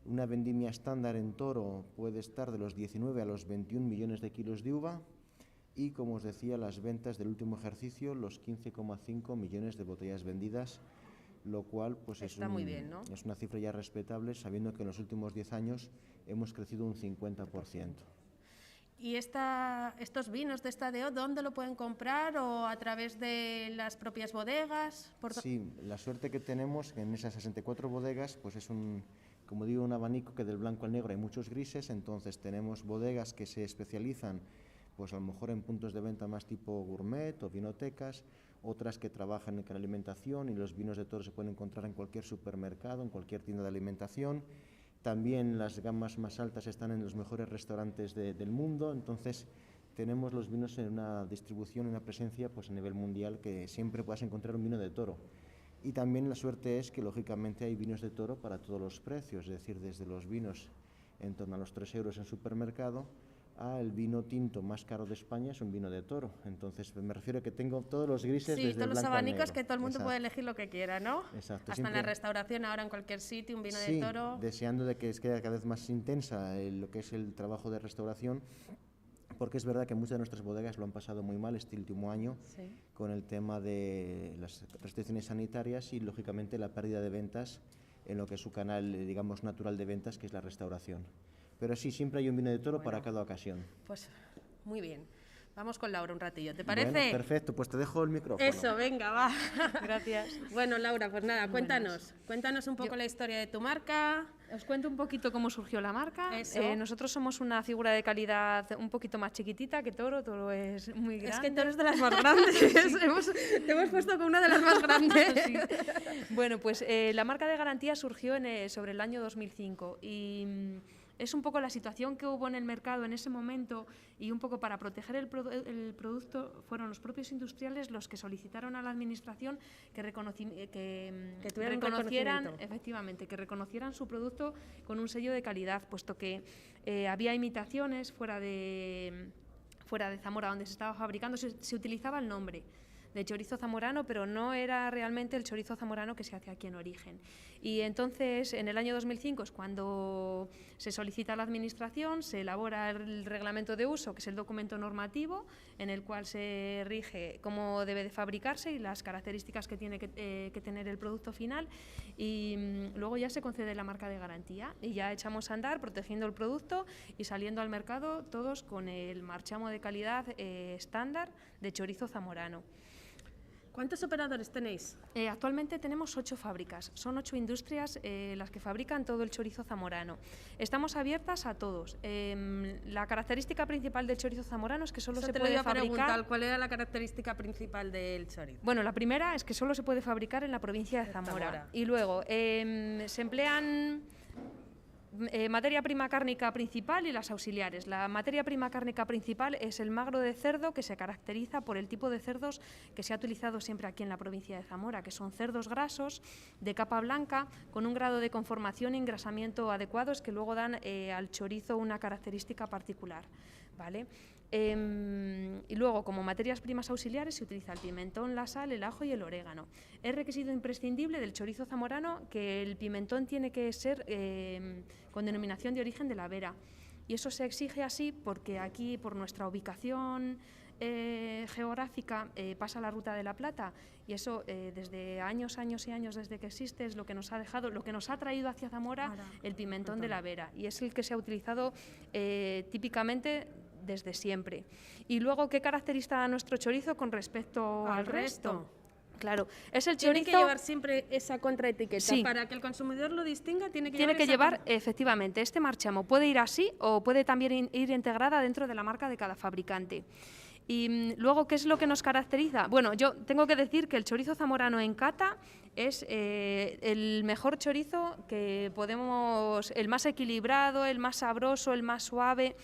Una vendimia estándar en toro puede estar de los 19 a los 21 millones de kilos de uva y, como os decía, las ventas del último ejercicio, los 15,5 millones de botellas vendidas lo cual pues está muy bien, ¿no? Es una cifra ya respetable, sabiendo que en los últimos 10 años hemos crecido un 50%. ¿Y estos vinos de Estadeo, dónde lo pueden comprar o a través de las propias bodegas? Sí, la suerte que tenemos en esas 64 bodegas pues es como digo, un abanico que del blanco al negro hay muchos grises, entonces tenemos bodegas que se especializan pues a lo mejor en puntos de venta más tipo gourmet o vinotecas, otras que trabajan en alimentación y los vinos de toro se pueden encontrar en cualquier supermercado, en cualquier tienda de alimentación. También las gamas más altas están en los mejores restaurantes del mundo, entonces tenemos los vinos en una distribución, una presencia pues a nivel mundial que siempre puedas encontrar un vino de toro. Y también la suerte es que lógicamente hay vinos de toro para todos los precios, es decir, desde los vinos en torno a los 3 euros en supermercado al vino tinto más caro de España es un vino de toro. Entonces me refiero a que tengo todos los grises sí, desde todos el los blanco al abanicos negro. que todo el mundo Exacto. puede elegir lo que quiera, ¿no? Exacto. Hasta en la restauración, ahora en cualquier sitio, un vino sí, de toro. Deseando de que sea cada vez más intensa lo que es el trabajo de restauración, porque es verdad que muchas de nuestras bodegas lo han pasado muy mal este último año con el tema de las restricciones sanitarias y lógicamente la pérdida de ventas en lo que es su canal, digamos, natural de ventas, que es la restauración. Pero sí, siempre hay un vino de toro para cada ocasión. Pues muy bien. Vamos con Laura un ratillo, ¿te parece? Bueno, perfecto, pues te dejo el micrófono. Eso, venga, va. Gracias. Bueno, Laura, pues nada, cuéntanos un poco la historia de tu marca. Os cuento un poquito cómo surgió la marca. Nosotros somos una figura de calidad un poquito más chiquitita que Toro. Toro es muy grande. Es que Toro es de las más grandes. Te hemos puesto con una de las más grandes. Sí. Bueno, pues la marca de garantía surgió sobre el año 2005 y es un poco la situación que hubo en el mercado en ese momento y un poco para proteger el producto fueron los propios industriales los que solicitaron a la administración que reconocieran su producto con un sello de calidad, puesto que había imitaciones fuera de Zamora donde se estaba fabricando, se utilizaba el nombre de chorizo zamorano, pero no era realmente el chorizo zamorano que se hace aquí en origen. Y entonces, en el año 2005 es cuando se solicita a la Administración, se elabora el reglamento de uso, que es el documento normativo, en el cual se rige cómo debe de fabricarse y las características que tiene que tener el producto final, y luego ya se concede la marca de garantía y ya echamos a andar protegiendo el producto y saliendo al mercado todos con el marchamo de calidad estándar de chorizo zamorano. ¿Cuántos operadores tenéis? Actualmente tenemos 8 fábricas, son 8 industrias las que fabrican todo el chorizo zamorano. Estamos abiertas a todos. La característica principal del chorizo zamorano es que solo se puede fabricar... ¿Cuál era la característica principal del chorizo? Bueno, la primera es que solo se puede fabricar en la provincia de Zamora. Y luego se emplean materia prima cárnica principal y las auxiliares. La materia prima cárnica principal es el magro de cerdo, que se caracteriza por el tipo de cerdos que se ha utilizado siempre aquí en la provincia de Zamora, que son cerdos grasos, de capa blanca, con un grado de conformación e engrasamiento adecuados que luego dan al chorizo una característica particular, ¿vale? Y luego, como materias primas auxiliares, se utiliza el pimentón, la sal, el ajo y el orégano. Es requisito imprescindible del chorizo zamorano que el pimentón tiene que ser con denominación de origen de la Vera. Y eso se exige así porque aquí, por nuestra ubicación geográfica, pasa la Ruta de la Plata, y eso desde años desde que existe es lo que nos ha dejado, lo que nos ha traído hacia Zamora el pimentón de la Vera, y es el que se ha utilizado típicamente desde siempre. Y luego, ¿qué caracteriza a nuestro chorizo con respecto al resto? Claro, es el chorizo... Tiene que llevar siempre esa contraetiqueta. Sí. Para que el consumidor lo distinga, tiene que llevar efectivamente, este marchamo puede ir así o puede también ir integrada dentro de la marca de cada fabricante. Y luego, ¿qué es lo que nos caracteriza? Bueno, yo tengo que decir que el chorizo zamorano en cata es el mejor chorizo que podemos, el más equilibrado, el más sabroso, el más suave.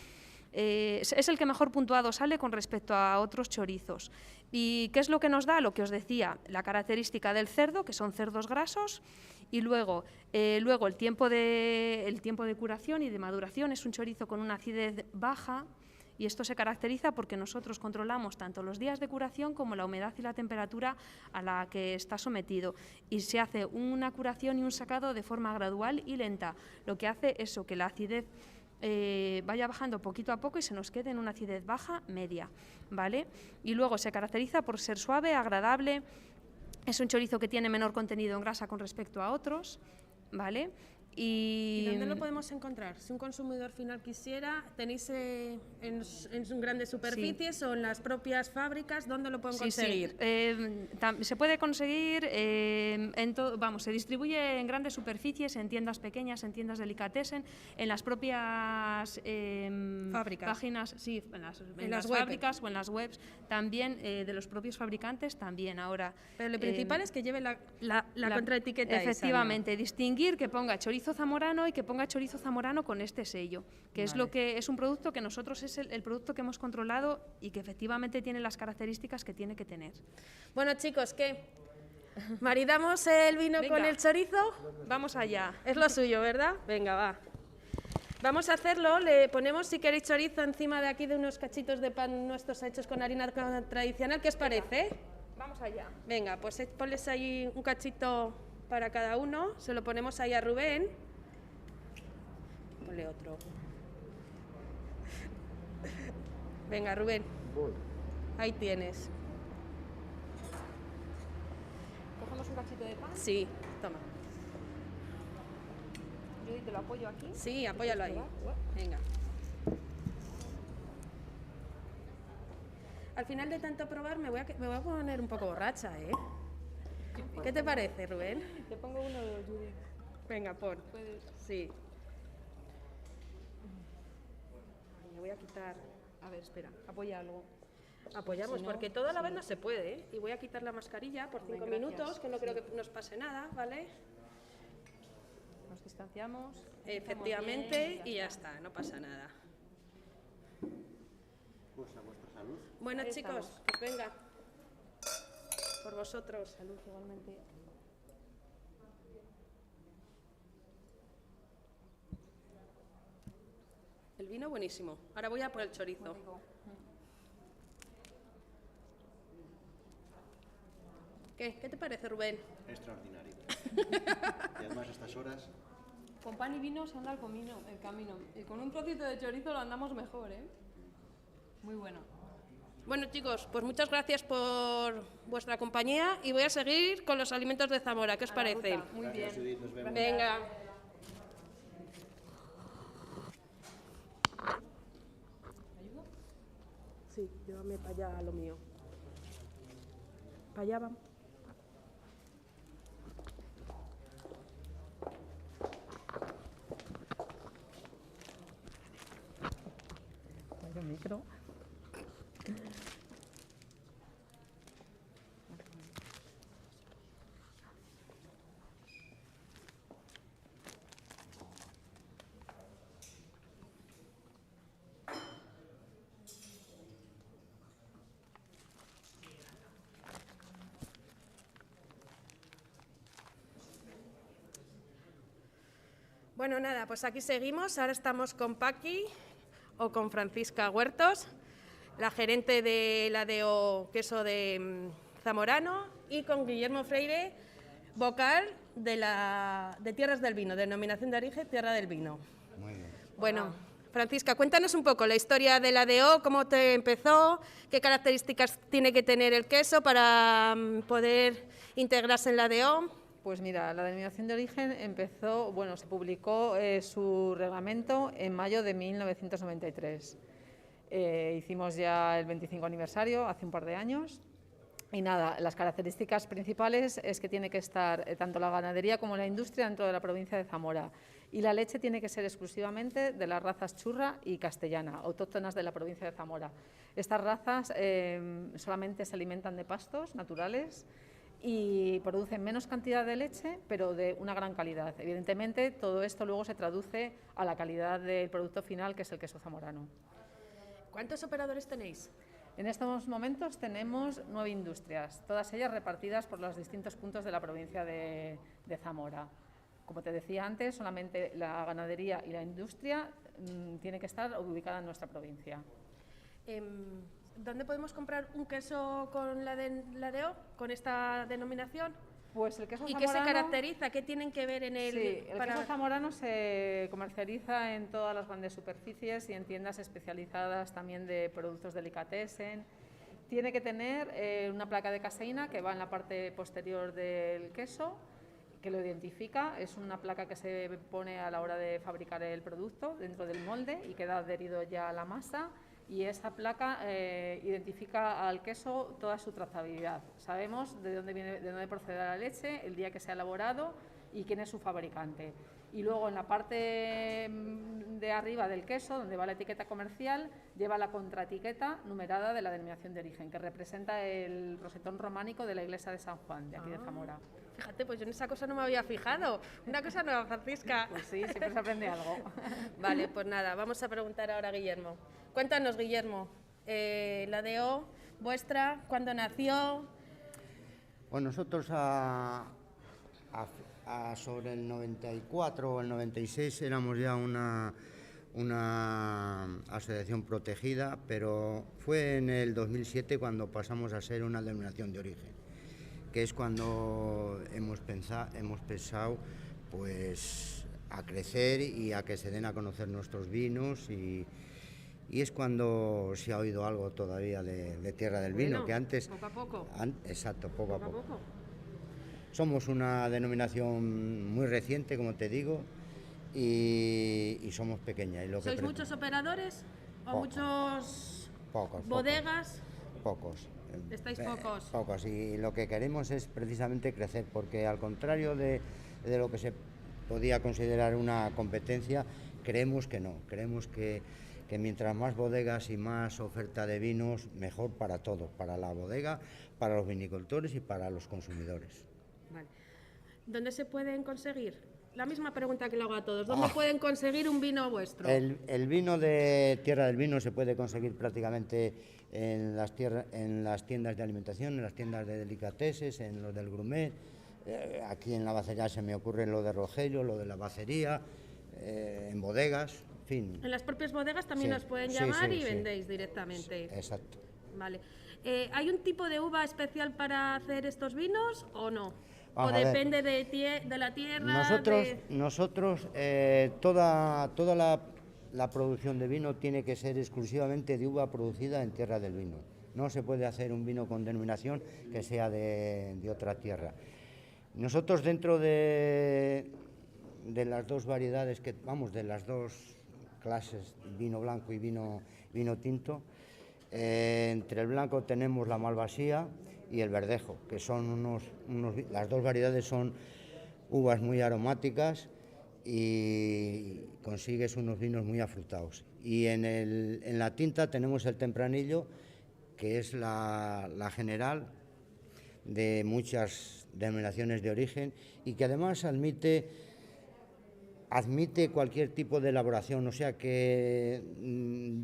Es el que mejor puntuado sale con respecto a otros chorizos. ¿Y qué es lo que nos da? Lo que os decía, la característica del cerdo, que son cerdos grasos, y luego el tiempo de curación y de maduración. Es un chorizo con una acidez baja, y esto se caracteriza porque nosotros controlamos tanto los días de curación como la humedad y la temperatura a la que está sometido, y se hace una curación y un sacado de forma gradual y lenta, lo que hace eso, que la acidez vaya bajando poquito a poco y se nos quede en una acidez baja media, ¿vale? Y luego se caracteriza por ser suave, agradable, Es un chorizo que tiene menor contenido en grasa con respecto a otros, ¿vale? ¿Y dónde lo podemos encontrar? Si un consumidor final quisiera, ¿tenéis en grandes superficies o en las propias fábricas? ¿Dónde lo pueden conseguir? Sí. Se puede conseguir, se distribuye en grandes superficies, en tiendas pequeñas, en tiendas delicatessen, en las propias páginas, sí, en las fábricas o en las webs, también de los propios fabricantes, también ahora. Pero lo principal es que lleve la contraetiqueta. Efectivamente, distinguir que ponga chorizo zamorano y que ponga chorizo zamorano con este sello, que es lo que es un producto que nosotros es el producto que hemos controlado y que efectivamente tiene las características que tiene que tener. Bueno, chicos, ¿qué? ¿Maridamos el vino con el chorizo? Vamos allá. Es lo suyo, ¿verdad? Venga, va. Vamos a hacerlo, le ponemos, si queréis, chorizo encima de aquí de unos cachitos de pan nuestros hechos con harina tradicional. ¿Qué os parece? Vamos allá. Venga, pues ponles ahí un cachito para cada uno, se lo ponemos ahí a Rubén. Ponle otro. Venga, Rubén. Ahí tienes. ¿Cogemos un cachito de pan? Sí, toma. Yo te lo apoyo aquí. Sí, apóyalo ahí. Venga. Al final de tanto probar me voy a poner un poco borracha, ¿eh? ¿Qué te parece, Rubén? Te pongo uno de los Judith. Venga, pon. Sí. Me voy a quitar. A ver, espera, apoya algo. Apoyamos, porque todo a la vez no se puede, ¿eh? Y voy a quitar la mascarilla por 5 minutos, que no creo que nos pase nada, ¿vale? Nos distanciamos. Efectivamente, y ya está, no pasa nada. Pues a vuestra salud. Bueno, chicos, pues venga. Por vosotros. Salud igualmente. El vino buenísimo. Ahora voy a por el chorizo. ¿Qué te parece, Rubén? Extraordinario. Y además a estas horas... Con pan y vino se anda el camino. Y con un trocito de chorizo lo andamos mejor, ¿eh? Muy bueno. Bueno, chicos, pues muchas gracias por vuestra compañía y voy a seguir con los alimentos de Zamora. ¿Qué os parece? Muy bien. Judith, nos vemos. Venga. Sí, llévame para allá a lo mío. Para allá vamos. Vaya micro. Bueno, nada, pues aquí seguimos. Ahora estamos con Paqui o con Francisca Huertos, la gerente de la DO Queso de Zamorano, y con Guillermo Freire, vocal de Tierras del Vino, denominación de origen Tierra del Vino. Muy bien. Bueno, Francisca, cuéntanos un poco la historia de la DO, cómo te empezó, qué características tiene que tener el queso para poder integrarse en la DO. Pues mira, la denominación de origen empezó, se publicó su reglamento en mayo de 1993. Hicimos ya el 25 aniversario hace un par de años. Y nada, las características principales es que tiene que estar tanto la ganadería como la industria dentro de la provincia de Zamora. Y la leche tiene que ser exclusivamente de las razas churra y castellana, autóctonas de la provincia de Zamora. Estas razas solamente se alimentan de pastos naturales y producen menos cantidad de leche, pero de una gran calidad. Evidentemente, todo esto luego se traduce a la calidad del producto final, que es el queso zamorano. ¿Cuántos operadores tenéis? En estos momentos tenemos 9 industrias, todas ellas repartidas por los distintos puntos de la provincia de Zamora. Como te decía antes, solamente la ganadería y la industria tiene que estar ubicada en nuestra provincia. ¿Dónde podemos comprar un queso con la DO, con esta denominación? Pues el queso zamorano. ¿Y qué se caracteriza? ¿Qué tienen que ver en el...? Sí, el queso zamorano se comercializa en todas las grandes superficies y en tiendas especializadas también de productos delicatessen. Tiene que tener una placa de caseína que va en la parte posterior del queso, que lo identifica. Es una placa que se pone a la hora de fabricar el producto dentro del molde y queda adherido ya a la masa, y esa placa identifica al queso toda su trazabilidad. Sabemos de dónde viene, de dónde procede la leche, el día que se ha elaborado y quién es su fabricante. Y luego en la parte de arriba del queso, donde va la etiqueta comercial, lleva la contraetiqueta numerada de la denominación de origen, que representa el rosetón románico de la iglesia de San Juan, de aquí de Zamora. Fíjate, pues yo en esa cosa no me había fijado. Una cosa nueva, Francisca. Pues sí, siempre se aprende algo. Vale, pues nada, vamos a preguntar ahora a Guillermo. Cuéntanos, Guillermo, la DO vuestra, ¿cuándo nació? Pues nosotros sobre el 94 o el 96 éramos ya una asociación protegida, pero fue en el 2007 cuando pasamos a ser una denominación de origen, que es cuando hemos pensado pues a crecer y a que se den a conocer nuestros vinos, y es cuando se ha oído algo todavía de Tierra del Vino, que antes... Poco a poco. Exacto, poco a poco. Somos una denominación muy reciente, como te digo, y somos pequeña. Y ¿Sois muchos operadores o muchos bodegas? Pocos. ¿Estáis pocos? Pocos, y lo que queremos es precisamente crecer, porque al contrario de lo que se podía considerar una competencia, creemos que no. Creemos que mientras más bodegas y más oferta de vinos, mejor para todos, para la bodega, para los vinicultores y para los consumidores. Vale. ¿Dónde se pueden conseguir? La misma pregunta que le hago a todos. ¿Dónde pueden conseguir un vino vuestro? El vino de Tierra del Vino se puede conseguir prácticamente en las tiendas de alimentación, en las tiendas de delicatessen, en los del gourmet. Aquí en la bacería se me ocurre lo de Rogelio, lo de la bacería, en bodegas, en fin. En las propias bodegas también os pueden llamar y vendéis directamente. Sí, exacto. Vale. ¿Hay un tipo de uva especial para hacer estos vinos o no? Vamos, ¿O depende de la tierra? Nosotros toda la producción de vino tiene que ser exclusivamente de uva producida en Tierra del Vino. No se puede hacer un vino con denominación que sea de otra tierra. Nosotros dentro de las dos variedades, de las dos clases, vino blanco y vino tinto, entre el blanco tenemos la Malvasía y el Verdejo, que son las dos variedades son uvas muy aromáticas y consigues unos vinos muy afrutados. Y en la tinta tenemos el Tempranillo, que es la general de muchas denominaciones de origen y que además admite cualquier tipo de elaboración, o sea que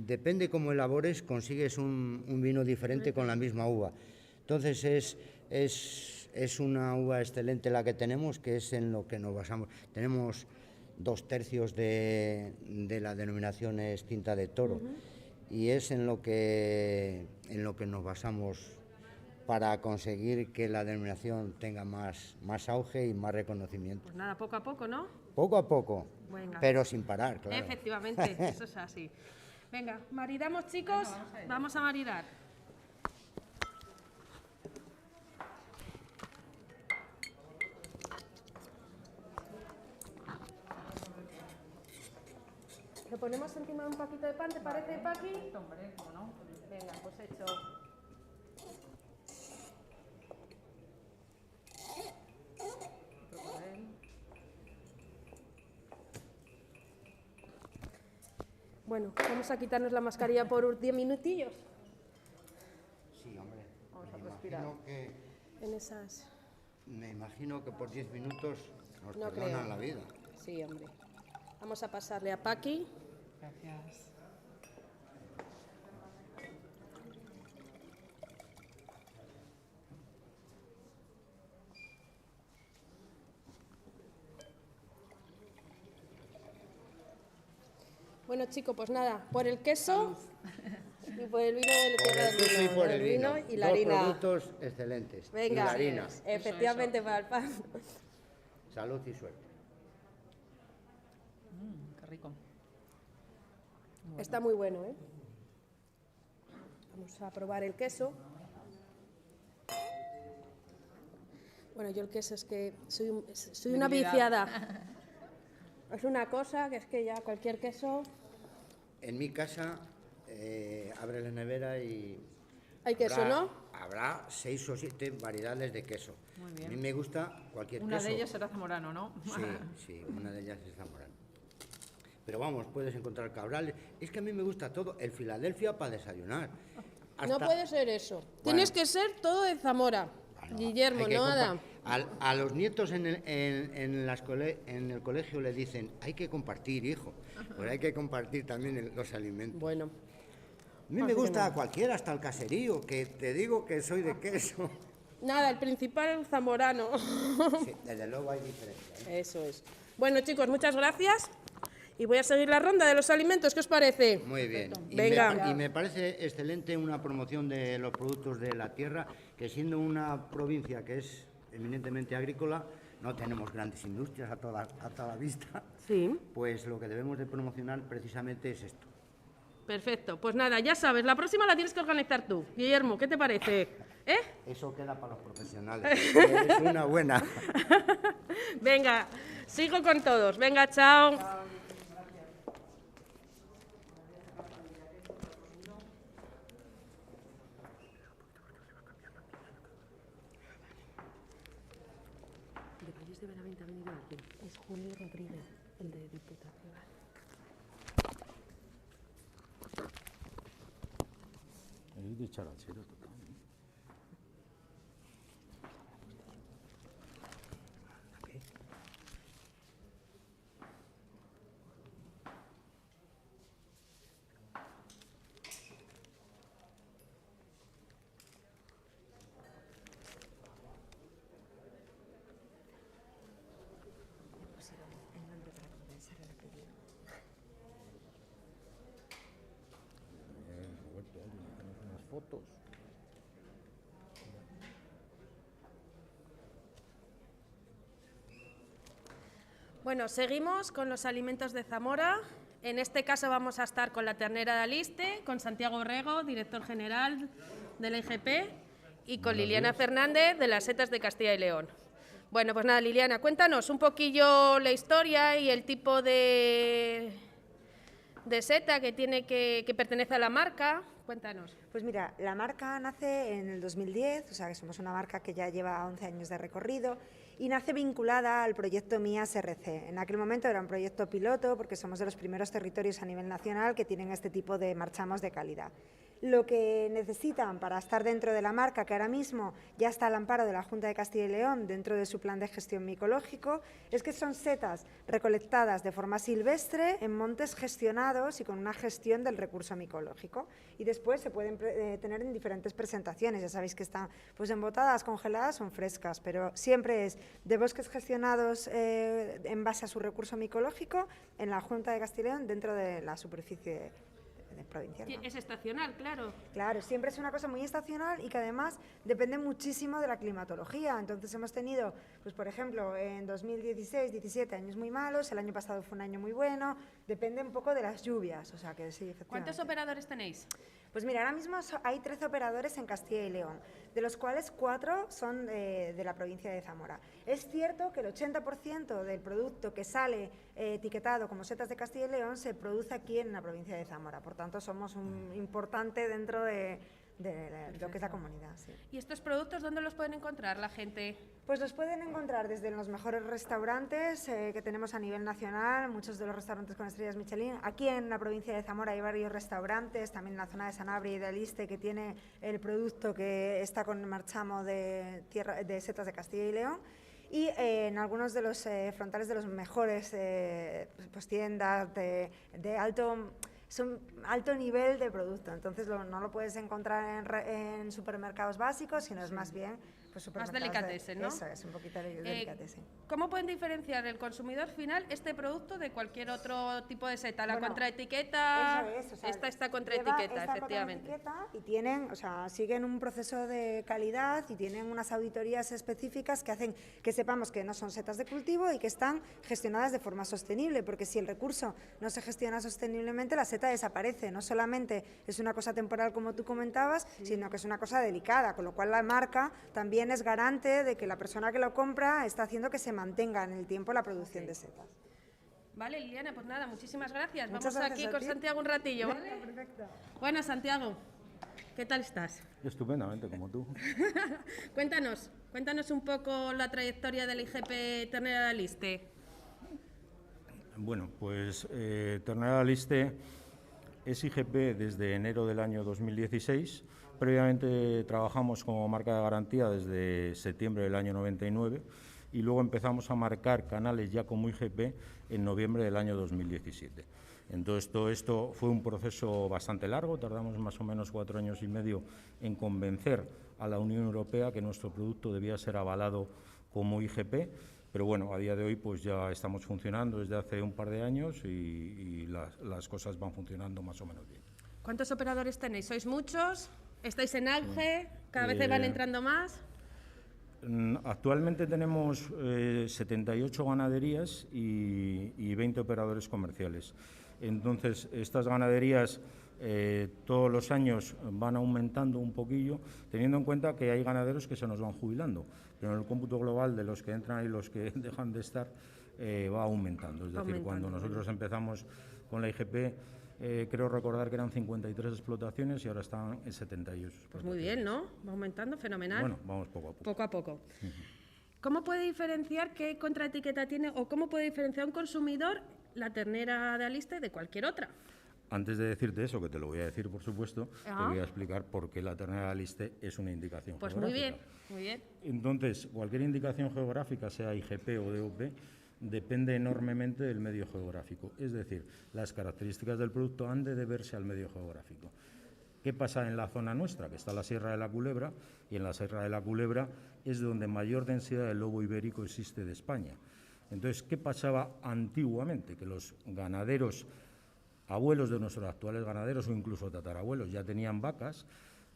depende cómo elabores, consigues un vino diferente con la misma uva. Entonces es una uva excelente la que tenemos, que es en lo que nos basamos. Tenemos 2/3 de la denominación es tinta de toro, y es en lo que nos basamos para conseguir que la denominación tenga más auge y más reconocimiento. Pues nada, poco a poco, ¿no? Poco a poco, Venga. pero sin parar, claro. Efectivamente, eso es así. Venga, maridamos, chicos. Vamos a maridar. ¿Le ponemos encima un poquito de pan, te parece, Paqui? Hombre, ¿cómo no? Venga, pues hecho. Bueno, vamos a quitarnos la mascarilla por 10 minutillos. Sí, hombre. Vamos a respirar. Me imagino que por 10 minutos nos No perdonan creo. la vida. Sí, hombre. Vamos a pasarle a Paqui. Gracias. Bueno, chicos, pues nada, por el queso y por el vino de la Tierra del Vino. Y por el vino y la Dos harina. productos excelentes. Venga, y la harina. efectivamente para el pan. Salud y suerte. Qué rico. Está muy bueno, ¿eh? Vamos a probar el queso. Bueno, yo el queso es que soy una viciada. Es una cosa que es que ya cualquier queso... En mi casa abre la nevera y... Hay queso, ¿no? Habrá 6 o 7 variedades de queso. Muy bien. A mí me gusta cualquier queso. Una de ellas será zamorano, ¿no? Sí, una de ellas es zamorano. Pero vamos, puedes encontrar cabrales. Es que a mí me gusta todo. El Filadelfia para desayunar. No puede ser eso. Bueno. Tienes que ser todo de Zamora. Bueno, Guillermo, ¿no, Adam? A los nietos en el colegio le dicen, hay que compartir, hijo. Pues hay que compartir también los alimentos. Bueno. A mí me gusta cualquiera, hasta el caserío, que te digo que soy de queso. Nada, el principal es el zamorano. Sí, desde luego hay diferencia, ¿eh? Eso es. Bueno, chicos, muchas gracias. Y voy a seguir la ronda de los alimentos, ¿qué os parece? Muy bien. Venga. Y me parece excelente una promoción de los productos de la tierra, que siendo una provincia que es eminentemente agrícola, no tenemos grandes industrias a toda vista. Sí. Pues lo que debemos de promocionar precisamente es esto. Perfecto. Pues nada, ya sabes, la próxima la tienes que organizar tú. Guillermo, ¿qué te parece? Eso queda para los profesionales. Es una buena. Venga, sigo con todos. Venga, chao. De Benavente ha venido aquí. Es Julio Rodríguez, el de Diputación. Es de charachero total. Fotos. Bueno, seguimos con los alimentos de Zamora. En este caso vamos a estar con la ternera de Aliste, con Santiago Orrego, director general de la IGP, y con Liliana Fernández, de las Setas de Castilla y León. Bueno, pues nada, Liliana, cuéntanos un poquillo la historia y el tipo de seta que pertenece a la marca. Cuéntanos. Pues mira, la marca nace en el 2010, o sea que somos una marca que ya lleva 11 años de recorrido y nace vinculada al proyecto MIAS RC. En aquel momento era un proyecto piloto porque somos de los primeros territorios a nivel nacional que tienen este tipo de marchamos de calidad. Lo que necesitan para estar dentro de la marca, que ahora mismo ya está al amparo de la Junta de Castilla y León dentro de su plan de gestión micológico, es que son setas recolectadas de forma silvestre en montes gestionados y con una gestión del recurso micológico. Y después se pueden tener en diferentes presentaciones. Ya sabéis que están pues embotadas, congeladas, son frescas, pero siempre es de bosques gestionados en base a su recurso micológico en la Junta de Castilla y León dentro de la superficie provincial, ¿no? Es estacional, claro. Claro, siempre es una cosa muy estacional y que además depende muchísimo de la climatología. Entonces hemos tenido, pues por ejemplo, en 2016, 17 años muy malos, el año pasado fue un año muy bueno, depende un poco de las lluvias, o sea que sí, efectivamente. ¿Cuántos operadores tenéis? Pues mira, ahora mismo hay 13 operadores en Castilla y León, de los cuales 4 son de la provincia de Zamora. Es cierto que el 80% del producto que sale etiquetado como setas de Castilla y León se produce aquí en la provincia de Zamora, por tanto somos un importante dentro de lo que es la comunidad. Sí. ¿Y estos productos dónde los pueden encontrar la gente? Pues los pueden encontrar desde los mejores restaurantes que tenemos a nivel nacional, muchos de los restaurantes con estrellas Michelin. Aquí en la provincia de Zamora hay varios restaurantes, también en la zona de Sanabria y de Aliste, que tiene el producto que está con marchamo de setas de Castilla y León. Y en algunos de los frontales de los mejores pues tiendas de alto nivel de producto, entonces no lo puedes encontrar en supermercados básicos, sino es más bien pues supermercados más delicatessen, ¿no? Eso es, un poquito de delicatessen. ¿Cómo pueden diferenciar el consumidor final este producto de cualquier otro tipo de seta? La contraetiqueta, eso es, o sea, esta está contraetiqueta, efectivamente. Contraetiqueta y tienen, o sea, siguen un proceso de calidad y tienen unas auditorías específicas que hacen que sepamos que no son setas de cultivo y que están gestionadas de forma sostenible, porque si el recurso no se gestiona sosteniblemente, la seta seta desaparece. No solamente es una cosa temporal, como tú comentabas, sino que es una cosa delicada, con lo cual la marca también es garante de que la persona que lo compra está haciendo que se mantenga en el tiempo la producción de setas. Vale, Liliana, pues nada, muchísimas gracias. Muchas Vamos gracias aquí con Santiago un ratillo, ¿vale? Perfecto. Bueno, Santiago, ¿qué tal estás? Estupendamente, como tú. Cuéntanos un poco la trayectoria del IGP Ternera de Aliste. Bueno, pues Ternera de Aliste es IGP desde enero del año 2016. Previamente trabajamos como marca de garantía desde septiembre del año 99 y luego empezamos a marcar canales ya como IGP en noviembre del año 2017. Entonces, todo esto fue un proceso bastante largo, tardamos más o menos 4 años y medio en convencer a la Unión Europea que nuestro producto debía ser avalado como IGP, pero bueno, a día de hoy pues ya estamos funcionando desde hace un par de años y las cosas van funcionando más o menos bien. ¿Cuántos operadores tenéis? ¿Sois muchos? ¿Estáis en auge? ¿Cada vez van entrando más? Actualmente tenemos 78 ganaderías y 20 operadores comerciales. Entonces, estas ganaderías todos los años van aumentando un poquillo, teniendo en cuenta que hay ganaderos que se nos van jubilando, pero en el cómputo global de los que entran y los que dejan de estar va aumentando. Es decir, cuando nosotros empezamos con la IGP, creo recordar que eran 53 explotaciones y ahora están en 78. Pues muy bien, ¿no? Va aumentando, fenomenal. Bueno, vamos poco a poco. Poco a poco. ¿Cómo puede diferenciar qué contraetiqueta tiene o cómo puede diferenciar un consumidor la ternera de Aliste de cualquier otra? Antes de decirte eso, que te lo voy a decir por supuesto, te voy a explicar por qué la ternera de Aliste es una indicación pues geográfica. Muy bien. Entonces, cualquier indicación geográfica, sea IGP o DOP, depende enormemente del medio geográfico. Es decir, las características del producto han de deberse al medio geográfico. ¿Qué pasa en la zona nuestra? Que está la Sierra de la Culebra, y en la Sierra de la Culebra es donde mayor densidad de lobo ibérico existe de España. Entonces, ¿qué pasaba antiguamente? Que los ganaderos, abuelos de nuestros actuales ganaderos o incluso tatarabuelos, ya tenían vacas,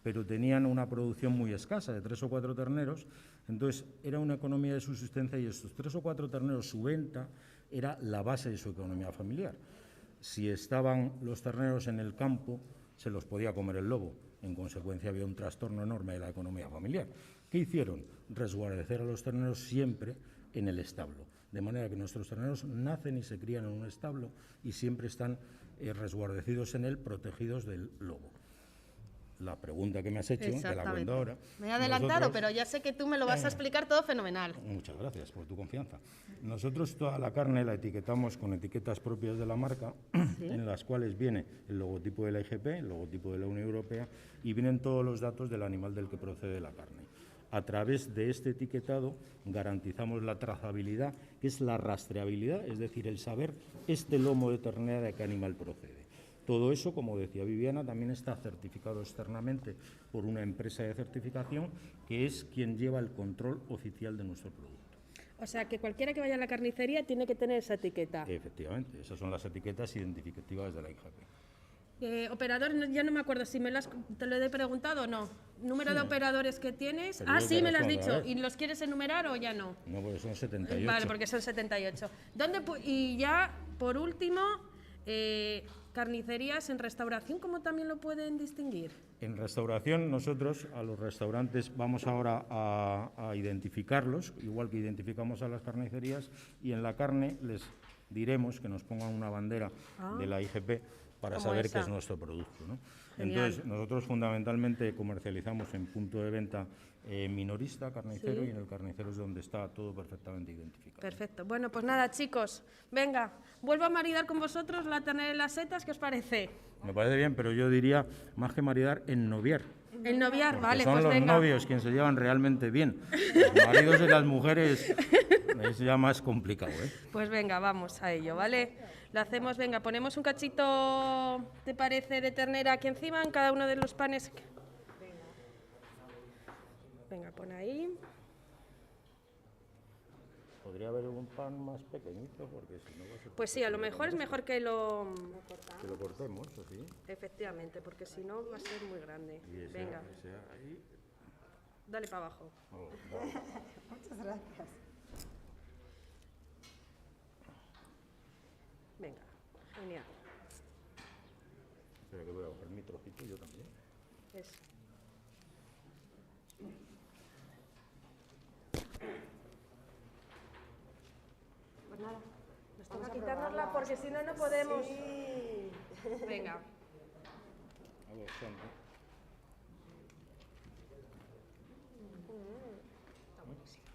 pero tenían una producción muy escasa, de 3 o 4 terneros, entonces era una economía de subsistencia y estos 3 o 4 terneros, su venta era la base de su economía familiar. Si estaban los terneros en el campo, se los podía comer el lobo, en consecuencia había un trastorno enorme de la economía familiar. ¿Qué hicieron? Resguardecer a los terneros siempre en el establo, de manera que nuestros terneros nacen y se crían en un establo y siempre están resguardecidos en él, protegidos del lobo. La pregunta que me has hecho, te la cuento ahora. Me he adelantado, pero ya sé que tú me lo vas a explicar todo fenomenal. Muchas gracias por tu confianza. Nosotros toda la carne la etiquetamos con etiquetas propias de la marca, en las cuales viene el logotipo de la IGP, el logotipo de la Unión Europea, y vienen todos los datos del animal del que procede la carne. A través de este etiquetado garantizamos la trazabilidad, que es la rastreabilidad, es decir, el saber este lomo de ternera de qué animal procede. Todo eso, como decía Viviana, también está certificado externamente por una empresa de certificación que es quien lleva el control oficial de nuestro producto. O sea, que cualquiera que vaya a la carnicería tiene que tener esa etiqueta. Efectivamente, esas son las etiquetas identificativas de la IGP. Operadores, ya no me acuerdo si te lo he preguntado o no. ¿Número de operadores que tienes? Pero sí, me lo has dicho. ¿Y los quieres enumerar o ya no? No, porque son 78. Vale, porque son 78. Y ya, por último, carnicerías en restauración, ¿cómo también lo pueden distinguir? En restauración, nosotros a los restaurantes vamos ahora a identificarlos, igual que identificamos a las carnicerías, y en la carne les diremos que nos pongan una bandera de la IGP para saber que es nuestro producto, ¿no? Entonces, nosotros fundamentalmente comercializamos en punto de venta minorista, carnicero, y en el carnicero es donde está todo perfectamente identificado. Perfecto. Bueno, pues nada, chicos, venga, vuelvo a maridar con vosotros la ternera y las setas, ¿qué os parece? Me parece bien, pero yo diría, más que maridar, ennoviar. Ennoviar, Porque vale, son pues los venga. novios quienes se llevan realmente bien. Los maridos y las mujeres es ya más complicado, ¿eh? Pues venga, vamos a ello, ¿vale? Lo hacemos, venga, ponemos un cachito, ¿te parece, de ternera aquí encima en cada uno de los panes? Venga, pon ahí. Podría haber un pan más pequeñito, porque si no va a ser... Pues sí, a lo mejor es mejor que lo cortemos, así. Efectivamente, porque si no va a ser muy grande. Venga. Ahí. Dale para abajo. Vale. Muchas gracias. Venga, genial. Espera que voy a coger mi trocito, yo también. Eso. Pues nada, vamos a quitárnosla porque si no, no podemos. Sí. Venga. A ver, Está buenísima.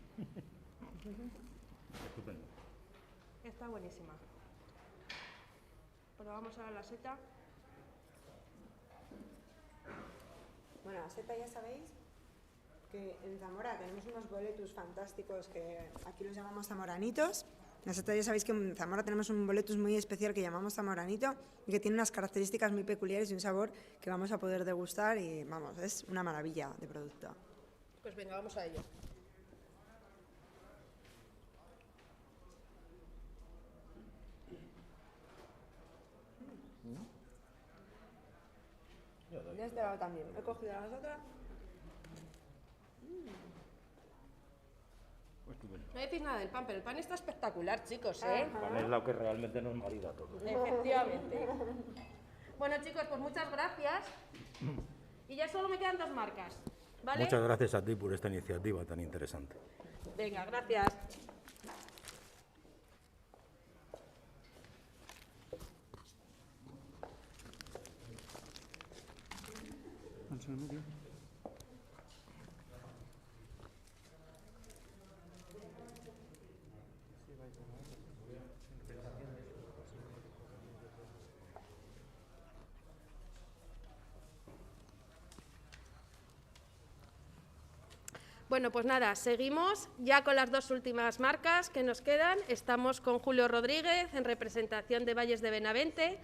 Estupendo. Está buenísima. Probamos ahora la seta. Bueno, la seta ya sabéis que en Zamora tenemos unos boletus fantásticos que aquí los llamamos zamoranitos. La seta ya sabéis que en Zamora tenemos un boletus muy especial que llamamos zamoranito y que tiene unas características muy peculiares y un sabor que vamos a poder degustar y vamos, es una maravilla de producto. Pues venga, vamos a ello. De este lado también. He cogido las otras. No decís nada del pan, pero el pan está espectacular, chicos, El pan es lo que realmente nos marida todo. Efectivamente. Bueno, chicos, pues muchas gracias. Y ya solo me quedan 2 marcas, ¿vale? Muchas gracias a ti por esta iniciativa tan interesante. Venga, gracias. Bueno, pues nada, seguimos ya con las 2 últimas marcas que nos quedan. Estamos con Julio Rodríguez en representación de Valles de Benavente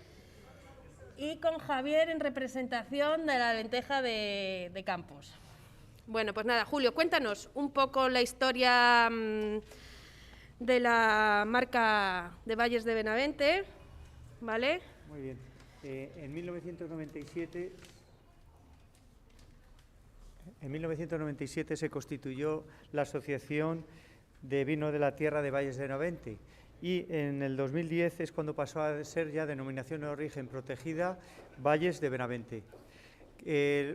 y con Javier en representación de la lenteja de Campos. Bueno, pues nada, Julio, cuéntanos un poco la historia de la marca de Valles de Benavente, ¿vale? Muy bien. En 1997 se constituyó la Asociación de Vino de la Tierra de Valles de Benavente y en el 2010 es cuando pasó a ser ya denominación de origen protegida Valles de Benavente.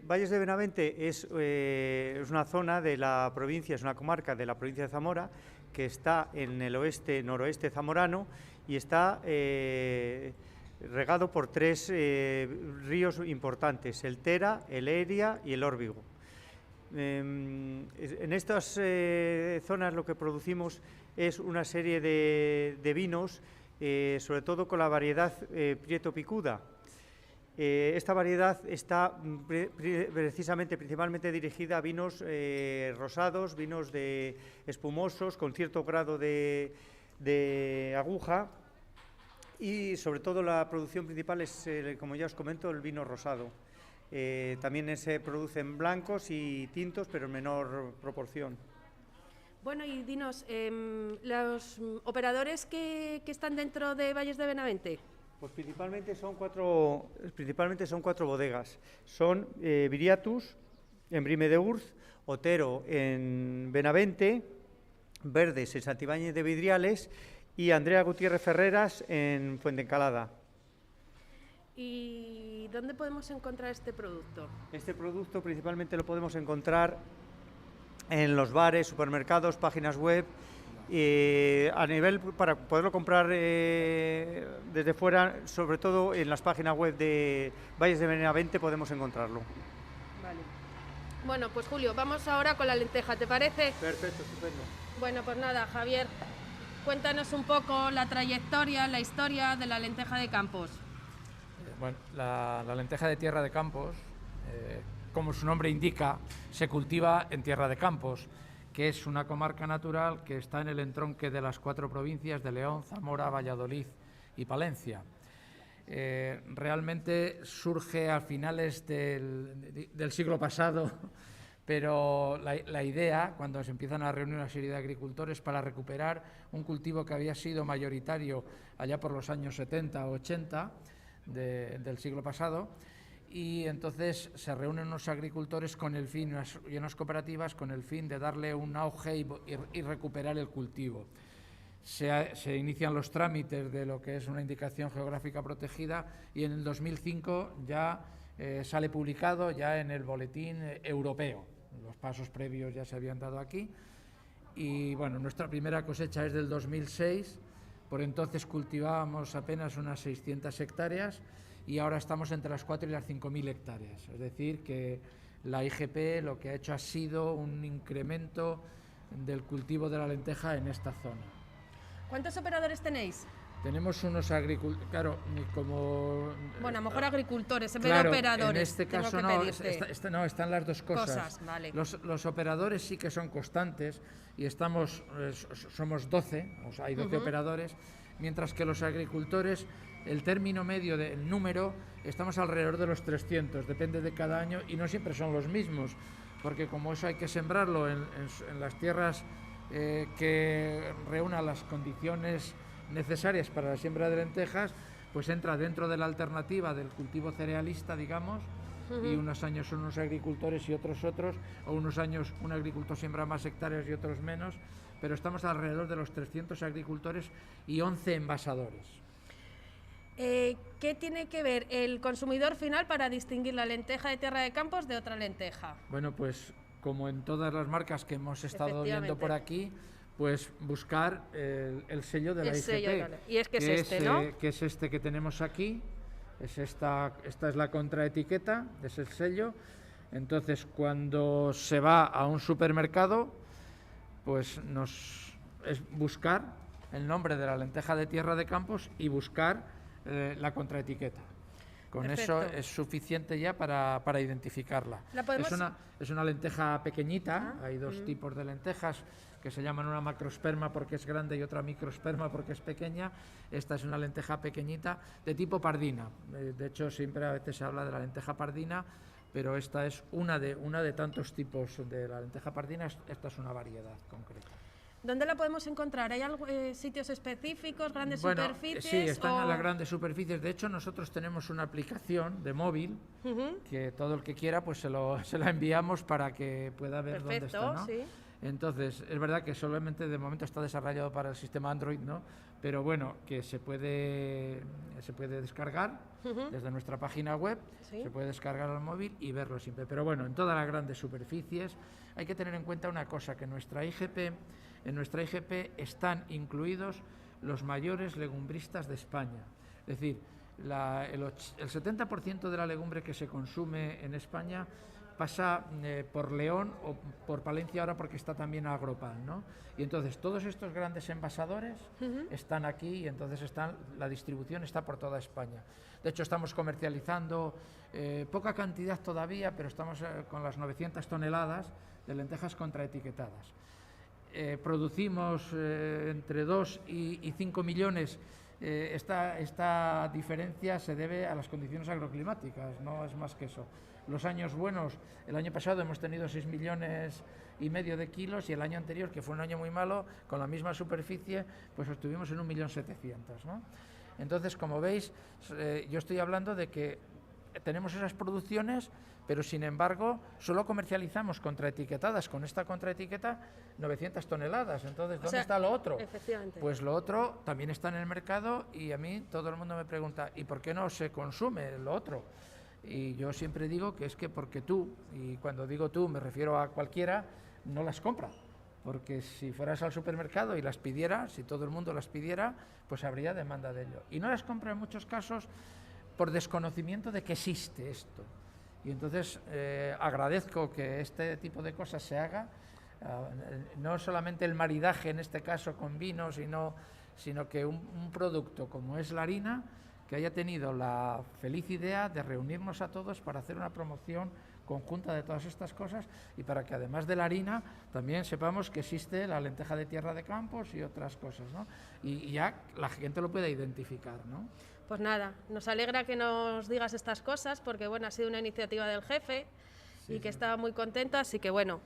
Valles de Benavente es una zona de la provincia, es una comarca de la provincia de Zamora que está en el noroeste zamorano y está regado por 3 ríos importantes, el Tera, el Eria y el Órbigo. En estas zonas lo que producimos es una serie de vinos, sobre todo con la variedad Prieto Picuda. Esta variedad está principalmente dirigida a vinos rosados, vinos espumosos, con cierto grado de aguja y sobre todo la producción principal es, como ya os comento, el vino rosado. También se producen blancos y tintos, pero en menor proporción. Bueno, y dinos, los operadores que están dentro de Valles de Benavente. Pues principalmente son cuatro bodegas. Son Viriatus en Brime de Urz, Otero en Benavente, Verdes en Santibáñez de Vidriales y Andrea Gutiérrez Ferreras en Fuentencalada. ¿Y dónde podemos encontrar este producto? Este producto principalmente lo podemos encontrar en los bares, supermercados, páginas web. A nivel para poderlo comprar desde fuera, sobre todo en las páginas web de Valles de Benavente podemos encontrarlo. Vale. Bueno, pues Julio, vamos ahora con la lenteja, ¿te parece? Perfecto, estupendo. Bueno, pues nada, Javier, cuéntanos un poco la trayectoria, la historia de la lenteja de Campos. Bueno, la lenteja de Tierra de Campos, como su nombre indica, se cultiva en Tierra de Campos, que es una comarca natural que está en el entronque de las 4 provincias de León, Zamora, Valladolid y Palencia. Realmente surge a finales del siglo pasado, pero la idea, cuando se empiezan a reunir una serie de agricultores para recuperar un cultivo que había sido mayoritario allá por los años 70 o 80 del siglo pasado, y entonces se reúnen unos agricultores con el fin, y unas cooperativas con el fin de darle un auge y recuperar el cultivo. se inician los trámites de lo que es una indicación geográfica protegida y en el 2005 ya sale publicado ya en el boletín europeo. Los pasos previos ya se habían dado aquí y bueno, nuestra primera cosecha es del 2006, por entonces cultivábamos apenas unas 600 hectáreas y ahora estamos entre las 4 y las 5.000 hectáreas, es decir que la IGP lo que ha hecho ha sido un incremento del cultivo de la lenteja en esta zona. ¿Cuántos operadores tenéis? Tenemos unos agricultores, claro, como... Bueno, a lo mejor agricultores, en vez claro, de operadores. En este caso no, están las dos cosas. Vale. Los operadores sí que son constantes y somos 12, o sea, hay 12 operadores, mientras que los agricultores, el término medio del número, estamos alrededor de los 300, depende de cada año y no siempre son los mismos, porque como eso hay que sembrarlo en las tierras que reúnan las condiciones necesarias para la siembra de lentejas, pues entra dentro de la alternativa del cultivo cerealista, digamos, y unos años son unos agricultores y otros, o unos años un agricultor siembra más hectáreas y otros menos, pero estamos alrededor de los 300 agricultores y 11 envasadores. ¿Qué tiene que ver el consumidor final para distinguir la lenteja de Tierra de Campos de otra lenteja? Bueno, pues como en todas las marcas que hemos estado viendo por aquí, pues buscar el sello de la IGP. Y es que es este, ¿no? Que es este que tenemos aquí, esta es la contraetiqueta, es el sello. Entonces, cuando se va a un supermercado, pues es buscar el nombre de la lenteja de Tierra de Campos y buscar la contraetiqueta. Con Perfecto. eso es suficiente ya para identificarla. Es una lenteja pequeñita, hay dos tipos de lentejas que se llaman una macrosperma porque es grande y otra microsperma porque es pequeña. Esta es una lenteja pequeñita de tipo pardina. De hecho, siempre a veces se habla de la lenteja pardina, pero esta es una de tantos tipos de la lenteja pardina. Esta es una variedad concreta. ¿Dónde la podemos encontrar? ¿Hay sitios específicos, grandes superficies? Sí, están en las grandes superficies. De hecho, nosotros tenemos una aplicación de móvil que todo el que quiera pues se la enviamos para que pueda ver dónde está, ¿no? Sí. Entonces, es verdad que solamente de momento está desarrollado para el sistema Android, ¿no? Pero bueno, que se puede descargar desde nuestra página web, se puede descargar al móvil y verlo siempre. Pero bueno, en todas las grandes superficies hay que tener en cuenta una cosa, que en nuestra IGP están incluidos los mayores legumbristas de España. Es decir, el 70% de la legumbre que se consume en España pasa por León o por Palencia ahora porque está también Agropal, ¿no? Y entonces todos estos grandes envasadores están aquí y entonces la distribución está por toda España. De hecho, estamos comercializando poca cantidad todavía, pero estamos con las 900 toneladas de lentejas contraetiquetadas. Producimos entre 2 y 5 millones. Esta diferencia se debe a las condiciones agroclimáticas, no es más que eso. Los años buenos, el año pasado hemos tenido 6,5 millones de kilos y el año anterior, que fue un año muy malo, con la misma superficie, pues estuvimos en 1,7 millones, ¿no? Entonces, como veis, yo estoy hablando de que tenemos esas producciones, pero sin embargo solo comercializamos contraetiquetadas, con esta contraetiqueta 900 toneladas. Entonces, ¿dónde está lo otro? Efectivamente. Pues lo otro también está en el mercado y a mí todo el mundo me pregunta, ¿y por qué no se consume lo otro? Y yo siempre digo que es que porque tú, y cuando digo tú me refiero a cualquiera, no las compra. Porque si fueras al supermercado y las pidiera, si todo el mundo las pidiera, pues habría demanda de ello. Y no las compra en muchos casos por desconocimiento de que existe esto. Y entonces agradezco que este tipo de cosas se haga, no solamente el maridaje en este caso con vino, sino que un producto como es la harina, que haya tenido la feliz idea de reunirnos a todos para hacer una promoción conjunta de todas estas cosas y para que además de la harina también sepamos que existe la lenteja de Tierra de Campos y otras cosas, ¿no? Y ya la gente lo puede identificar, ¿no? Pues nada, nos alegra que nos digas estas cosas porque bueno, ha sido una iniciativa del jefe y que estaba muy contento, así que bueno,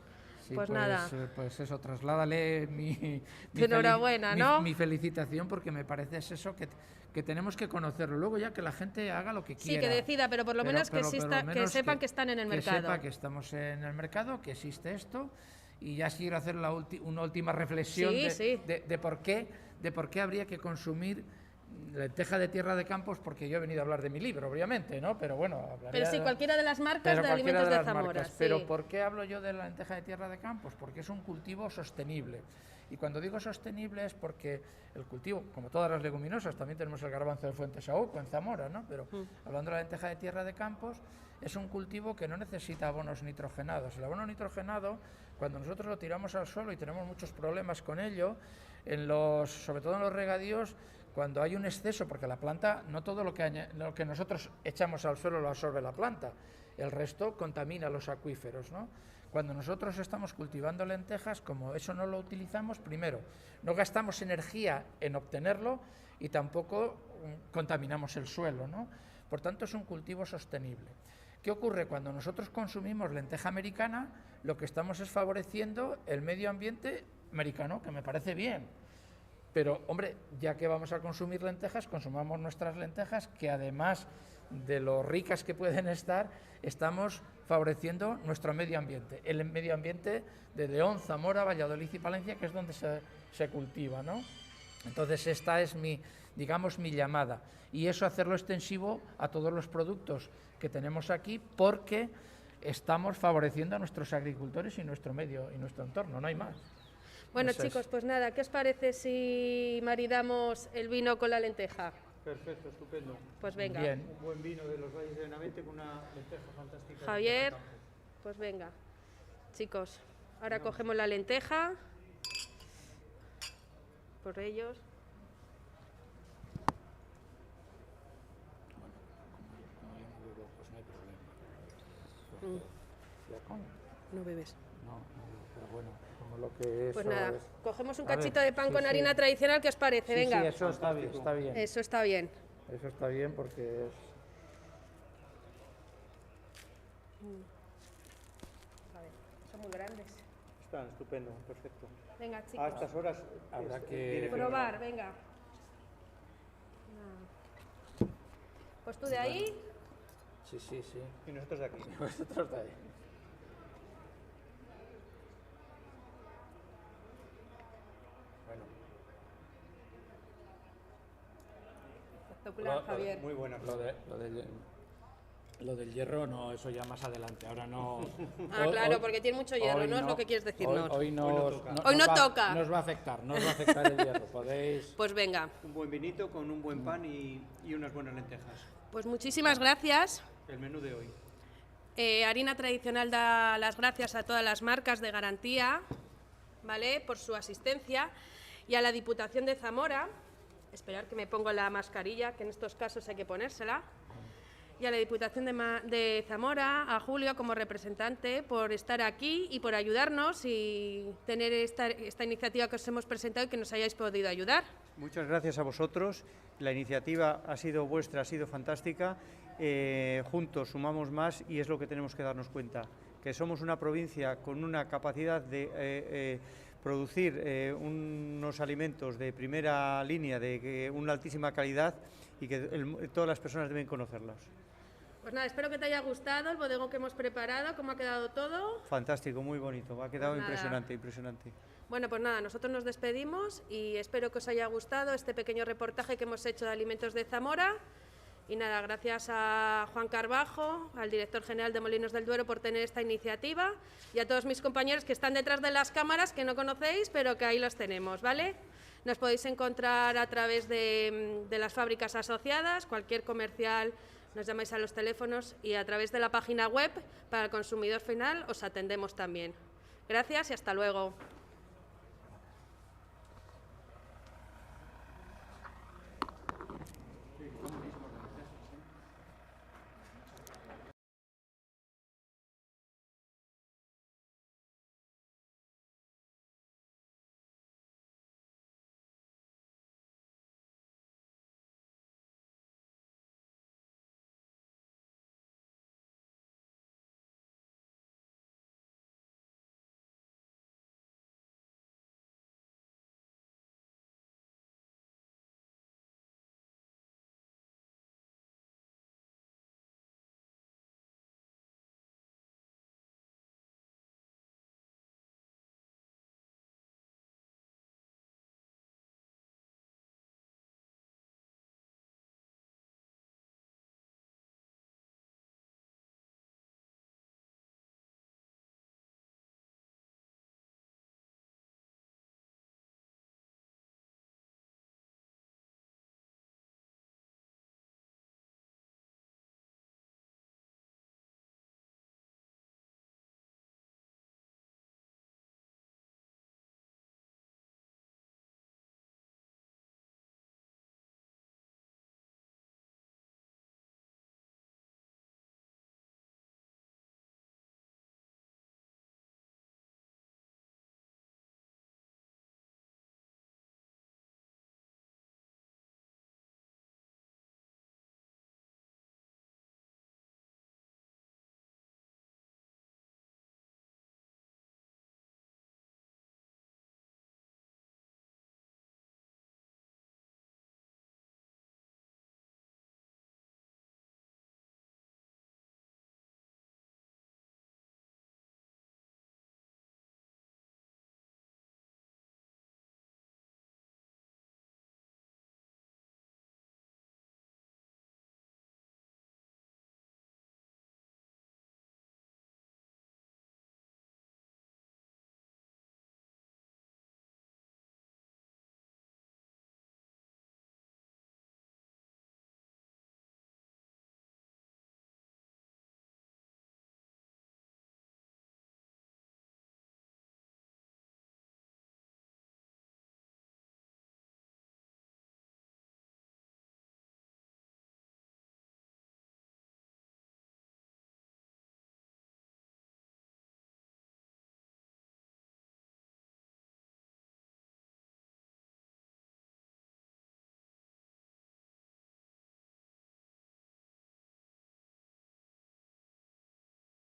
pues nada. Pues eso, trasládale mi enhorabuena, ¿no? Mi felicitación porque me parece eso que tenemos que conocerlo. Luego ya que la gente haga lo que quiera. Sí, que decida, pero por lo menos que sepan que están en el mercado. Que sepa que estamos en el mercado, que existe esto Y ya quiero hacer una última reflexión de por qué habría que consumir lenteja de Tierra de Campos, porque yo he venido a hablar de mi libro, obviamente, ¿no? Pero bueno, pero sí, cualquiera de las marcas de alimentos de Zamora. Sí. Pero ¿por qué hablo yo de la lenteja de Tierra de Campos? Porque es un cultivo sostenible. Y cuando digo sostenible es porque el cultivo, como todas las leguminosas, también tenemos el garbanzo de Fuentesaúco en Zamora, ¿no? Pero hablando de la lenteja de Tierra de Campos, es un cultivo que no necesita abonos nitrogenados. El abono nitrogenado, cuando nosotros lo tiramos al suelo, y tenemos muchos problemas con ello, sobre todo en los regadíos, cuando hay un exceso, porque la planta, no todo lo que nosotros echamos al suelo lo absorbe la planta, el resto contamina los acuíferos, ¿no? Cuando nosotros estamos cultivando lentejas, como eso no lo utilizamos, primero, no gastamos energía en obtenerlo y tampoco contaminamos el suelo, ¿no? Por tanto, es un cultivo sostenible. ¿Qué ocurre? Cuando nosotros consumimos lenteja americana, lo que estamos es favoreciendo el medio ambiente americano, que me parece bien. Pero, hombre, ya que vamos a consumir lentejas, consumamos nuestras lentejas, que además de lo ricas que pueden estar, estamos favoreciendo nuestro medio ambiente, el medio ambiente de León, Zamora, Valladolid y Palencia, que es donde se cultiva, ¿no? Entonces, esta es mi llamada. Y eso hacerlo extensivo a todos los productos que tenemos aquí, porque estamos favoreciendo a nuestros agricultores y nuestro medio y nuestro entorno, no hay más. Bueno, chicos, pues nada, ¿qué os parece si maridamos el vino con la lenteja? Perfecto, estupendo. Pues venga. Bien. Un buen vino de los Valles de Benavente con una lenteja fantástica. Javier, pues venga. Chicos, ahora cogemos la lenteja. Por ellos. No bebes. No, pero bueno, como lo que es. Pues nada, cogemos un cachito de pan con harina tradicional, ¿qué os parece? Venga. Sí, eso está bien. Eso está bien. Eso está bien porque es. A ver, son muy grandes. Están estupendo, perfecto. Venga, chicos. A estas horas habrá que probar, venga. Pues tú de ahí. Sí. Y nosotros de aquí. Nosotros de ahí. Bueno. Espectacular, Javier. Muy buena. Lo del hierro, no, eso ya más adelante. Ahora no. Claro, porque tiene mucho hierro, ¿no? Es lo que quieres decirnos. Hoy no toca. Nos va a afectar el hierro. Podéis. Pues venga. Un buen vinito con un buen pan y unas buenas lentejas. Pues muchísimas gracias. El menú de hoy. Harina Tradicional da las gracias a todas las marcas de garantía, ¿vale?, por su asistencia, y a la Diputación de Zamora, esperar que me pongo la mascarilla, que en estos casos hay que ponérsela, y a la Diputación de Zamora, a Julio como representante, por estar aquí y por ayudarnos y tener esta iniciativa que os hemos presentado y que nos hayáis podido ayudar. Muchas gracias a vosotros. La iniciativa ha sido vuestra, ha sido fantástica. Juntos sumamos más y es lo que tenemos que darnos cuenta, que somos una provincia con una capacidad de producir unos alimentos de primera línea, de una altísima calidad y que todas las personas deben conocerlos. Pues nada, espero que te haya gustado el bodegón que hemos preparado, cómo ha quedado todo. Fantástico, muy bonito, ha quedado pues impresionante. Bueno, pues nada, nosotros nos despedimos y espero que os haya gustado este pequeño reportaje que hemos hecho de Alimentos de Zamora. Y nada, gracias a Juan Carbajo, al director general de Molinos del Duero, por tener esta iniciativa, y a todos mis compañeros que están detrás de las cámaras, que no conocéis, pero que ahí los tenemos, ¿vale? Nos podéis encontrar a través de las fábricas asociadas, cualquier comercial, nos llamáis a los teléfonos, y a través de la página web para el consumidor final os atendemos también. Gracias y hasta luego.